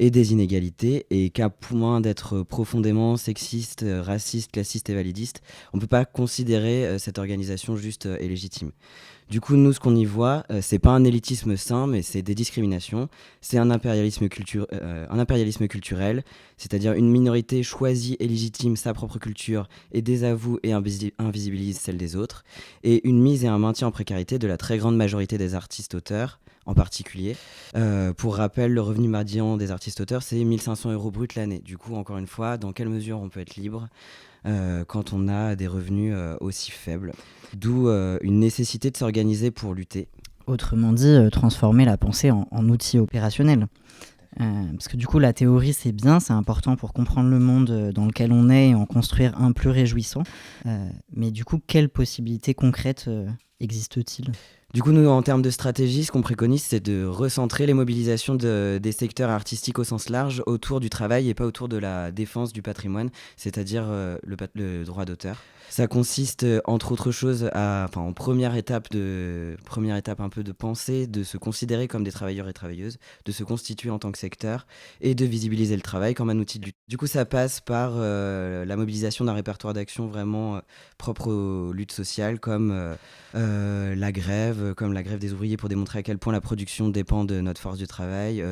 et des inégalités, et qu'à point d'être profondément sexiste, raciste, classiste et validiste, on ne peut pas considérer cette organisation juste et légitime. Du coup, nous, ce qu'on y voit, c'est pas un élitisme sain, mais c'est des discriminations. C'est un impérialisme culturel, c'est-à-dire une minorité choisit et légitime sa propre culture et désavoue et invisibilise celle des autres. Et une mise et un maintien en précarité de la très grande majorité des artistes-auteurs, en particulier. Pour rappel, le revenu médian des artistes-auteurs, c'est 1 500 € brut l'année. Du coup, encore une fois, dans quelle mesure on peut être libre quand on a des revenus aussi faibles. D'où une nécessité de s'organiser pour lutter. Autrement dit, transformer la pensée en outil opérationnel. Parce que du coup, la théorie, c'est bien, c'est important pour comprendre le monde dans lequel on est et en construire un plus réjouissant. Mais du coup, quelles possibilités concrètes existent-ils ? Du coup, nous, en termes de stratégie, ce qu'on préconise, c'est de recentrer les mobilisations des secteurs artistiques au sens large autour du travail et pas autour de la défense du patrimoine, c'est-à-dire le droit d'auteur. Ça consiste, entre autres choses, en première étape un peu de pensée, de se considérer comme des travailleurs et travailleuses, de se constituer en tant que secteur et de visibiliser le travail comme un outil de lutte. Du coup, ça passe par la mobilisation d'un répertoire d'actions vraiment propre aux luttes sociales, comme la grève des ouvriers pour démontrer à quel point la production dépend de notre force de travail,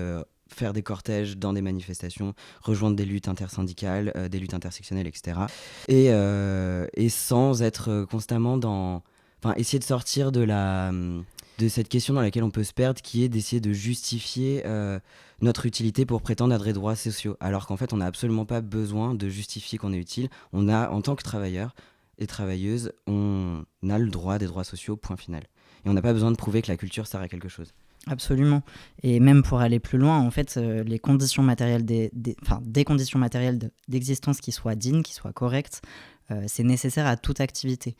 faire des cortèges dans des manifestations, rejoindre des luttes intersyndicales, des luttes intersectionnelles, etc. Et sans être constamment essayer de sortir de de cette question dans laquelle on peut se perdre, qui est d'essayer de justifier notre utilité pour prétendre à des droits sociaux, alors qu'en fait on n'a absolument pas besoin de justifier qu'on est utile. On a, en tant que travailleur et travailleuse, on a le droit des droits sociaux, point final. Et on n'a pas besoin de prouver que la culture sert à quelque chose. Absolument. Et même pour aller plus loin, en fait, les conditions matérielles des conditions matérielles d'existence qui soient dignes, qui soient correctes, c'est nécessaire à toute activité.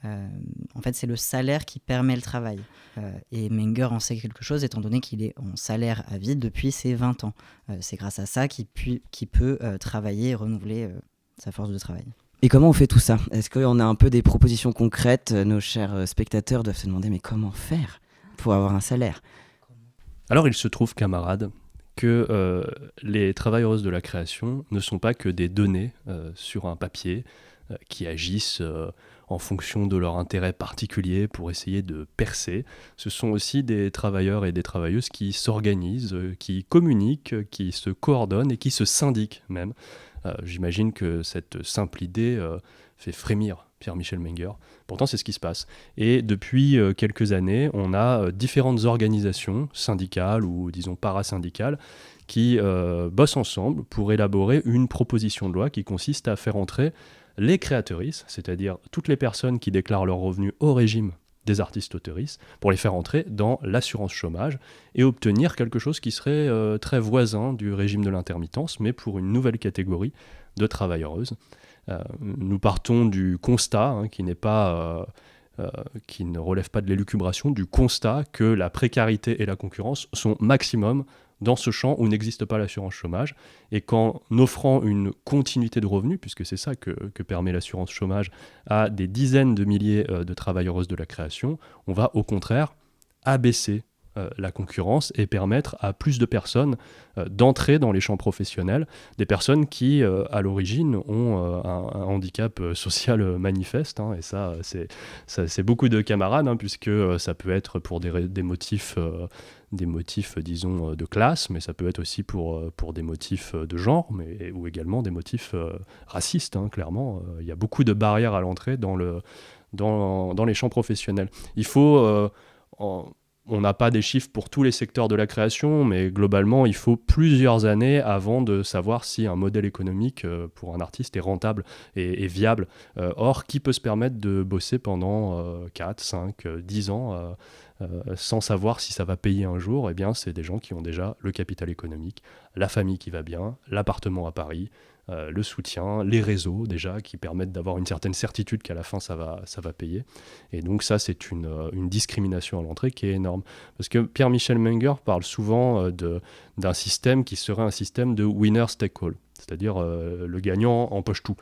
En fait, c'est le salaire qui permet le travail. Et Menger en sait quelque chose, étant donné qu'il est en salaire à vie depuis ses 20 ans. C'est grâce à ça qu'il peut travailler et renouveler sa force de travail. Et comment on fait tout ça ? Est-ce qu'on a un peu des propositions concrètes ? Nos chers spectateurs doivent se demander, mais comment faire pour avoir un salaire ? Alors il se trouve, camarades, que les travailleuses de la création ne sont pas que des données sur un papier qui agissent en fonction de leur intérêt particulier pour essayer de percer. Ce sont aussi des travailleurs et des travailleuses qui s'organisent, qui communiquent, qui se coordonnent et qui se syndiquent même. J'imagine que cette simple idée fait frémir Pierre-Michel Menger. Pourtant, c'est ce qui se passe. Et depuis quelques années, on a différentes organisations syndicales ou, disons, parasyndicales qui bossent ensemble pour élaborer une proposition de loi qui consiste à faire entrer les créatrices, c'est-à-dire toutes les personnes qui déclarent leurs revenus au régime des artistes-auteuristes, pour les faire entrer dans l'assurance chômage et obtenir quelque chose qui serait très voisin du régime de l'intermittence, mais pour une nouvelle catégorie de travailleuses. Nous partons du constat, qui ne relève pas de l'élucubration, du constat que la précarité et la concurrence sont maximum dans ce champ où n'existe pas l'assurance chômage, et qu'en offrant une continuité de revenus, puisque c'est ça que permet l'assurance chômage, à des dizaines de milliers de travailleuses de la création, on va au contraire abaisser la concurrence et permettre à plus de personnes d'entrer dans les champs professionnels, des personnes qui, à l'origine, ont un handicap social manifeste, et ça, c'est beaucoup de camarades, puisque ça peut être pour des motifs, disons, de classe, mais ça peut être aussi pour des motifs de genre, ou également des motifs racistes, clairement. Il y a beaucoup de barrières à l'entrée dans les champs professionnels. Il faut... On n'a pas des chiffres pour tous les secteurs de la création, mais globalement, il faut plusieurs années avant de savoir si un modèle économique pour un artiste est rentable et viable. Or, qui peut se permettre de bosser pendant 4, 5, 10 ans sans savoir si ça va payer un jour ? Eh bien, c'est des gens qui ont déjà le capital économique, la famille qui va bien, l'appartement à Paris, le soutien, les réseaux déjà qui permettent d'avoir une certaine certitude qu'à la fin ça va payer. Et donc ça, c'est une discrimination à l'entrée qui est énorme. Parce que Pierre-Michel Menger parle souvent d'un système qui serait un système de winner take all, c'est-à-dire le gagnant empoche tout.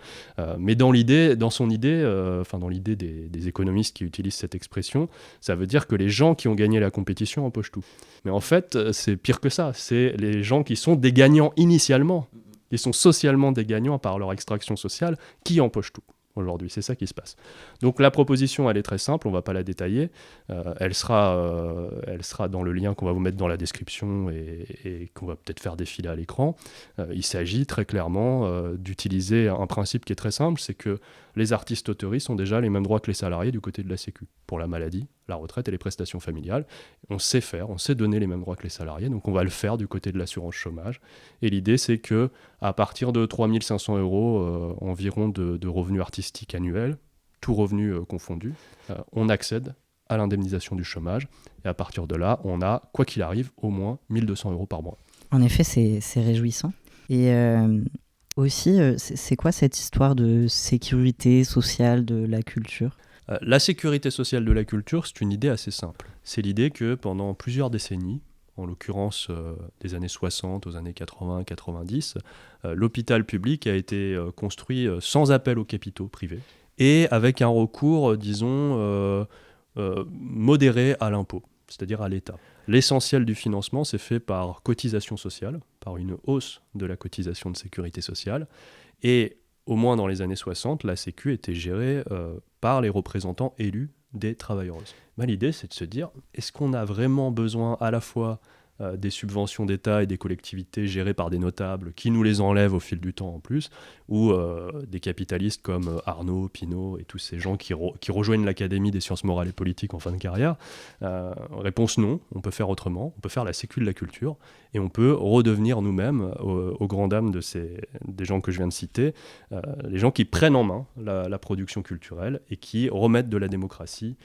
Mais dans l'idée des économistes qui utilisent cette expression, ça veut dire que les gens qui ont gagné la compétition empochent tout. Mais en fait, c'est pire que ça. C'est les gens qui sont des gagnants initialement. Ils sont socialement des gagnants par leur extraction sociale qui empochent tout. Aujourd'hui, c'est ça qui se passe. Donc la proposition, elle est très simple, on ne va pas la détailler. Elle sera dans le lien qu'on va vous mettre dans la description et qu'on va peut-être faire défiler à l'écran. Il s'agit très clairement d'utiliser un principe qui est très simple, c'est que les artistes-auteuristes ont déjà les mêmes droits que les salariés du côté de la Sécu, pour la maladie, la retraite et les prestations familiales. On sait donner les mêmes droits que les salariés, donc on va le faire du côté de l'assurance chômage. Et l'idée, c'est que à partir de 3 500 € environ de revenus artistiques annuels, tout revenu confondu, on accède à l'indemnisation du chômage. Et à partir de là, on a, quoi qu'il arrive, au moins 1 200 € par mois. En effet, c'est réjouissant. Et aussi, c'est quoi cette histoire de sécurité sociale de la culture ? La sécurité sociale de la culture, c'est une idée assez simple. C'est l'idée que pendant plusieurs décennies, en l'occurrence des années 60 aux années 80-90, l'hôpital public a été construit sans appel aux capitaux privés et avec un recours, disons, modéré à l'impôt, c'est-à-dire à l'État. L'essentiel du financement s'est fait par cotisation sociale, par une hausse de la cotisation de sécurité sociale, et au moins dans les années 60, la Sécu était gérée par les représentants élus des travailleuses. L'idée, c'est de se dire, est-ce qu'on a vraiment besoin à la fois des subventions d'État et des collectivités gérées par des notables qui nous les enlèvent au fil du temps en plus, ou des capitalistes comme Arnaud, Pinault et tous ces gens qui rejoignent l'Académie des sciences morales et politiques en fin de carrière. Réponse non, on peut faire autrement, on peut faire la sécu de la culture et on peut redevenir nous-mêmes, aux grandes dames des gens que je viens de citer, les gens qui prennent en main la production culturelle et qui remettent de la démocratie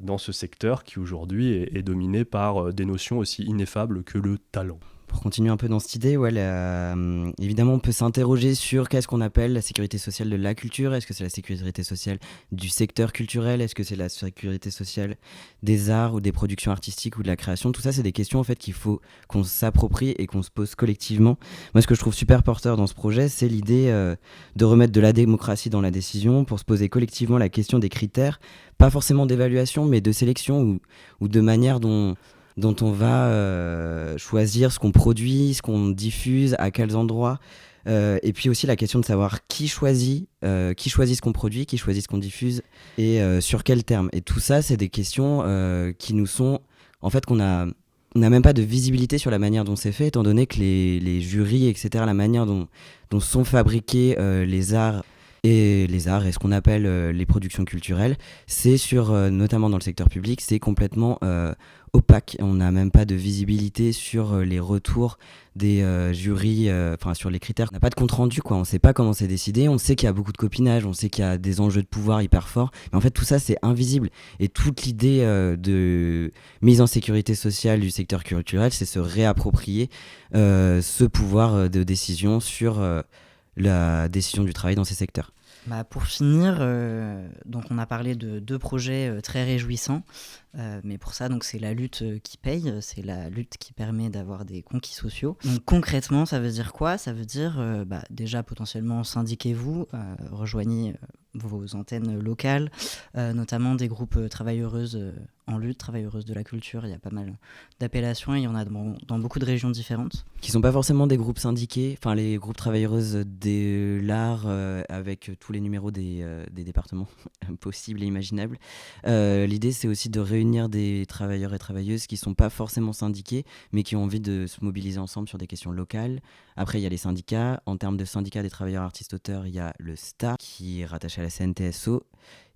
dans ce secteur qui aujourd'hui est dominé par des notions aussi ineffables que le talent. Pour continuer un peu dans cette idée, évidemment on peut s'interroger sur qu'est-ce qu'on appelle la sécurité sociale de la culture. Est-ce que c'est la sécurité sociale du secteur culturel? Est-ce que c'est la sécurité sociale des arts ou des productions artistiques ou de la création? Tout ça, c'est des questions en fait qu'il faut qu'on s'approprie et qu'on se pose collectivement. Moi, ce que je trouve super porteur dans ce projet, c'est l'idée de remettre de la démocratie dans la décision pour se poser collectivement la question des critères, pas forcément d'évaluation, mais de sélection ou de manière dont on va choisir ce qu'on produit, ce qu'on diffuse, à quels endroits. Et puis aussi la question de savoir qui choisit ce qu'on produit, qui choisit ce qu'on diffuse et sur quels termes. Et tout ça, c'est des questions qui nous sont... En fait, on n'a même pas de visibilité sur la manière dont c'est fait, étant donné que les jurys, etc., la manière dont sont fabriqués les arts et ce qu'on appelle les productions culturelles, c'est notamment dans le secteur public, c'est complètement opaque. On n'a même pas de visibilité sur les retours des jurys, sur les critères. On n'a pas de compte rendu, quoi. On ne sait pas comment c'est décidé. On sait qu'il y a beaucoup de copinage, on sait qu'il y a des enjeux de pouvoir hyper forts. Mais en fait, tout ça, c'est invisible. Et toute l'idée de mise en sécurité sociale du secteur culturel, c'est se réapproprier ce pouvoir de décision sur la décision du travail dans ces secteurs. Pour finir, donc on a parlé de 2 projets très réjouissants, mais pour ça, donc, c'est la lutte qui paye, c'est la lutte qui permet d'avoir des conquis sociaux. Donc concrètement, ça veut dire quoi? Ça veut dire déjà potentiellement syndiquez-vous, rejoignez vos antennes locales, notamment des groupes travailleuses en lutte, travailleuses de la culture. Il y a pas mal d'appellations et il y en a dans beaucoup de régions différentes. Qui ne sont pas forcément des groupes syndiqués, les groupes travailleuses de l'art avec tous les numéros des départements possibles et imaginables. L'idée, c'est aussi de réunir des travailleurs et travailleuses qui ne sont pas forcément syndiqués, mais qui ont envie de se mobiliser ensemble sur des questions locales. Après, il y a les syndicats. En termes de syndicats des travailleurs artistes-auteurs, il y a le STA qui est rattaché à la CNTSO.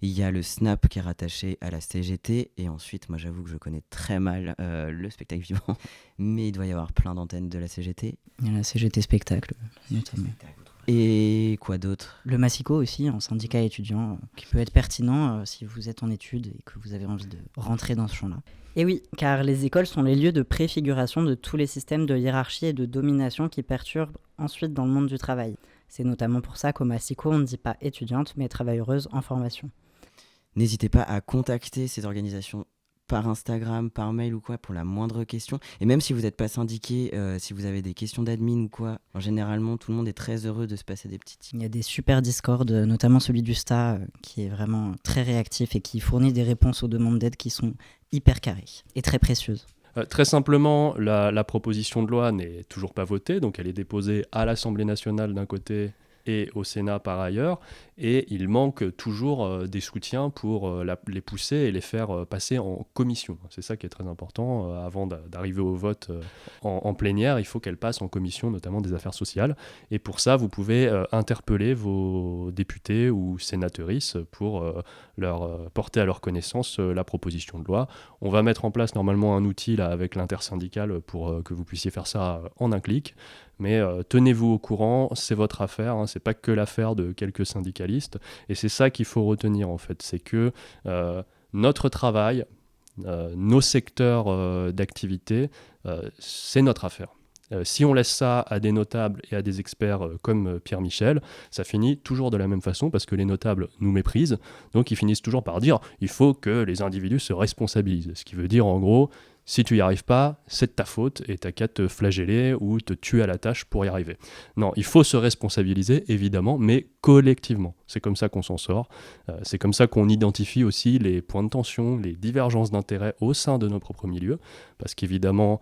Il y a le SNAP qui est rattaché à la CGT. Et ensuite, moi j'avoue que je connais très mal le spectacle vivant, mais il doit y avoir plein d'antennes de la CGT. Il y a la CGT Spectacle, notamment. Et quoi d'autre? Le Massico aussi, en syndicat étudiant, qui peut être pertinent si vous êtes en études et que vous avez envie de rentrer dans ce champ-là. Et oui, car les écoles sont les lieux de préfiguration de tous les systèmes de hiérarchie et de domination qui perturbent ensuite dans le monde du travail. C'est notamment pour ça qu'au Massico, on ne dit pas étudiante, mais travailleuse en formation. N'hésitez pas à contacter ces organisations par Instagram, par mail ou quoi, pour la moindre question. Et même si vous n'êtes pas syndiqué, si vous avez des questions d'admin ou quoi, généralement, tout le monde est très heureux de se passer des petits tips. Il y a des super Discord, notamment celui du STA, qui est vraiment très réactif et qui fournit des réponses aux demandes d'aide qui sont hyper carrées et très précieuses. Très simplement, la proposition de loi n'est toujours pas votée, donc elle est déposée à l'Assemblée nationale d'un côté et au Sénat par ailleurs, et il manque toujours des soutiens pour les pousser et les faire passer en commission. C'est ça qui est très important. Avant d'arriver au vote en plénière, il faut qu'elle passe en commission, notamment des affaires sociales. Et pour ça, vous pouvez interpeller vos députés ou sénatrices pour leur porter à leur connaissance la proposition de loi. On va mettre en place normalement un outil là, avec l'intersyndicale pour que vous puissiez faire ça en un clic. Mais tenez-vous au courant, c'est votre affaire, hein, c'est pas que l'affaire de quelques syndicalistes. Et c'est ça qu'il faut retenir en fait, c'est que notre travail, nos secteurs d'activité, c'est notre affaire. Si on laisse ça à des notables et à des experts comme Pierre Michel, ça finit toujours de la même façon parce que les notables nous méprisent. Donc ils finissent toujours par dire il faut que les individus se responsabilisent. Ce qui veut dire en gros, si tu n'y arrives pas, c'est de ta faute et t'as qu'à te flageller ou te tuer à la tâche pour y arriver. Non, il faut se responsabiliser évidemment, mais collectivement. C'est comme ça qu'on s'en sort. C'est comme ça qu'on identifie aussi les points de tension, les divergences d'intérêts au sein de nos propres milieux. Parce qu'évidemment,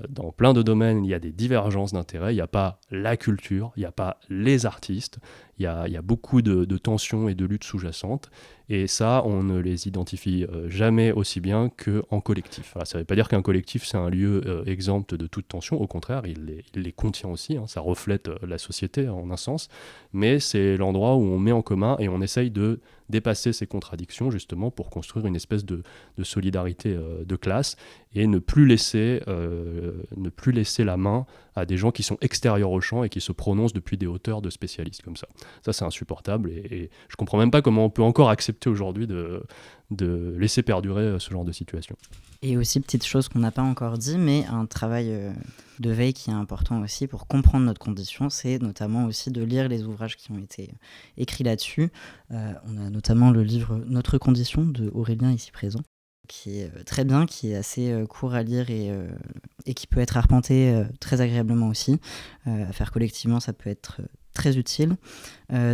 Dans plein de domaines, il y a des divergences d'intérêts. Il n'y a pas la culture, il n'y a pas les artistes. Il y a beaucoup de tensions et de luttes sous-jacentes. Et ça, on ne les identifie jamais aussi bien qu'en collectif. Alors, ça ne veut pas dire qu'un collectif, c'est un lieu exempt de toute tension. Au contraire, il les contient aussi. Ça reflète la société en un sens. Mais c'est l'endroit où on met en commun et on essaye de dépasser ces contradictions, justement, pour construire une espèce de solidarité de classe et ne plus laisser la main à des gens qui sont extérieurs au champ et qui se prononcent depuis des hauteurs de spécialistes comme ça. Ça, c'est insupportable et je comprends même pas comment on peut encore accepter aujourd'hui de laisser perdurer ce genre de situation. Et aussi, petite chose qu'on n'a pas encore dit, mais un travail de veille qui est important aussi pour comprendre notre condition, c'est notamment aussi de lire les ouvrages qui ont été écrits là-dessus. On a notamment le livre « Notre condition » de Aurélien, ici présent, qui est très bien, qui est assez court à lire et qui peut être arpenté très agréablement aussi. À faire collectivement, ça peut être très utile.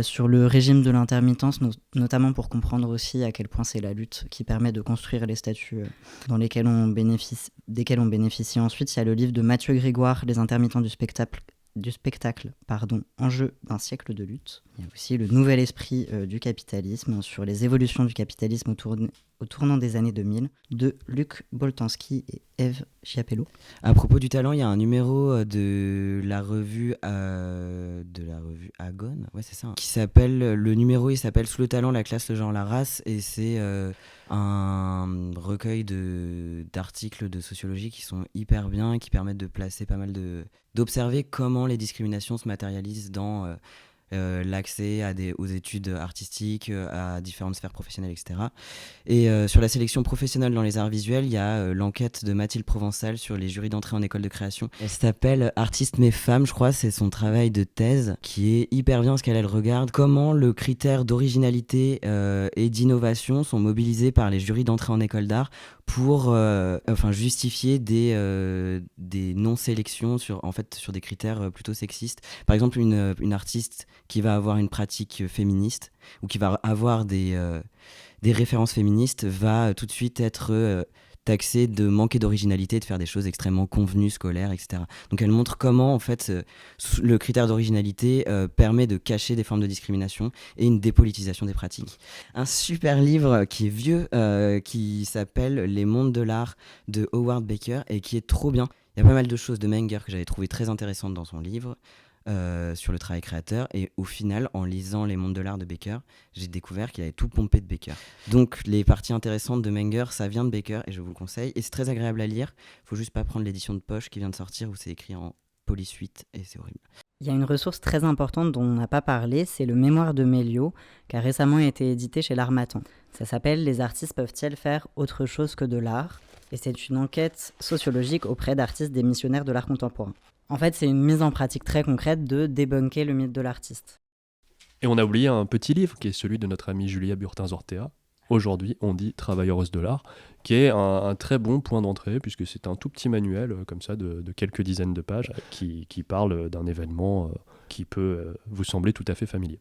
Sur le régime de l'intermittence, notamment pour comprendre aussi à quel point c'est la lutte qui permet de construire les statuts desquels on bénéficie ensuite. Il y a le livre de Mathieu Grégoire, Les intermittents du spectacle, Enjeu d'un siècle de lutte. Il y a aussi le nouvel esprit du capitalisme sur les évolutions du capitalisme au tournant des années 2000 de Luc Boltanski et Ève Chiapello. À propos du talent, il y a un numéro de la revue Agone, ouais, c'est ça, qui s'appelle, le numéro il s'appelle Sous le talent, la classe, le genre, la race, et c'est un recueil d'articles de sociologie qui sont hyper bien et qui permettent de placer pas mal d'observer comment les discriminations se matérialisent dans l'accès aux études artistiques, à différentes sphères professionnelles, etc. Et sur la sélection professionnelle dans les arts visuels, il y a l'enquête de Mathilde Provençal sur les jurys d'entrée en école de création. Elle s'appelle Artistes mais femmes, je crois, c'est son travail de thèse qui est hyper bien parce qu'elle regarde comment le critère d'originalité et d'innovation sont mobilisés par les jurys d'entrée en école d'art pour justifier des non-sélections sur des critères plutôt sexistes. Par exemple, une artiste qui va avoir une pratique féministe ou qui va avoir des références féministes va tout de suite être taxée de manquer d'originalité, de faire des choses extrêmement convenues, scolaires, etc. Donc elle montre comment en fait le critère d'originalité permet de cacher des formes de discrimination et une dépolitisation des pratiques. Un super livre qui est vieux, qui s'appelle Les mondes de l'art de Howard Baker et qui est trop bien. Il y a pas mal de choses de Menger que j'avais trouvé très intéressantes dans son livre. Sur le travail créateur, et au final, en lisant Les mondes de l'art de Baker, j'ai découvert qu'il avait tout pompé de Baker. Donc les parties intéressantes de Menger, ça vient de Baker et je vous le conseille, et c'est très agréable à lire. Faut juste pas prendre l'édition de poche qui vient de sortir où c'est écrit en polysuite et c'est horrible. Il y a une ressource très importante dont on n'a pas parlé, c'est le mémoire de Méliot, qui a récemment été édité chez l'Harmattan. Ça s'appelle « Les artistes peuvent-ils faire autre chose que de l'art ?» et c'est une enquête sociologique auprès d'artistes démissionnaires de l'art contemporain. En fait, c'est une mise en pratique très concrète de débunker le mythe de l'artiste. Et on a oublié un petit livre qui est celui de notre amie Julia Burtin-Zortea. Aujourd'hui, on dit Travailleuse de l'art, qui est un très bon point d'entrée, puisque c'est un tout petit manuel comme ça de quelques dizaines de pages qui parle d'un événement qui peut vous sembler tout à fait familier.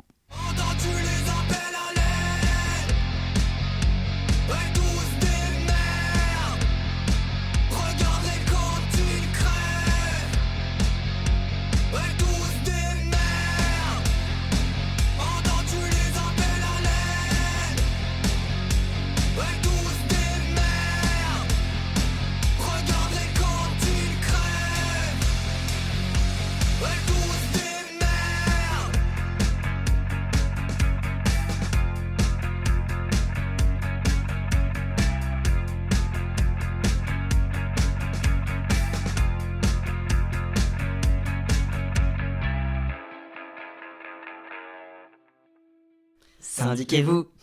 Syndiquez-vous!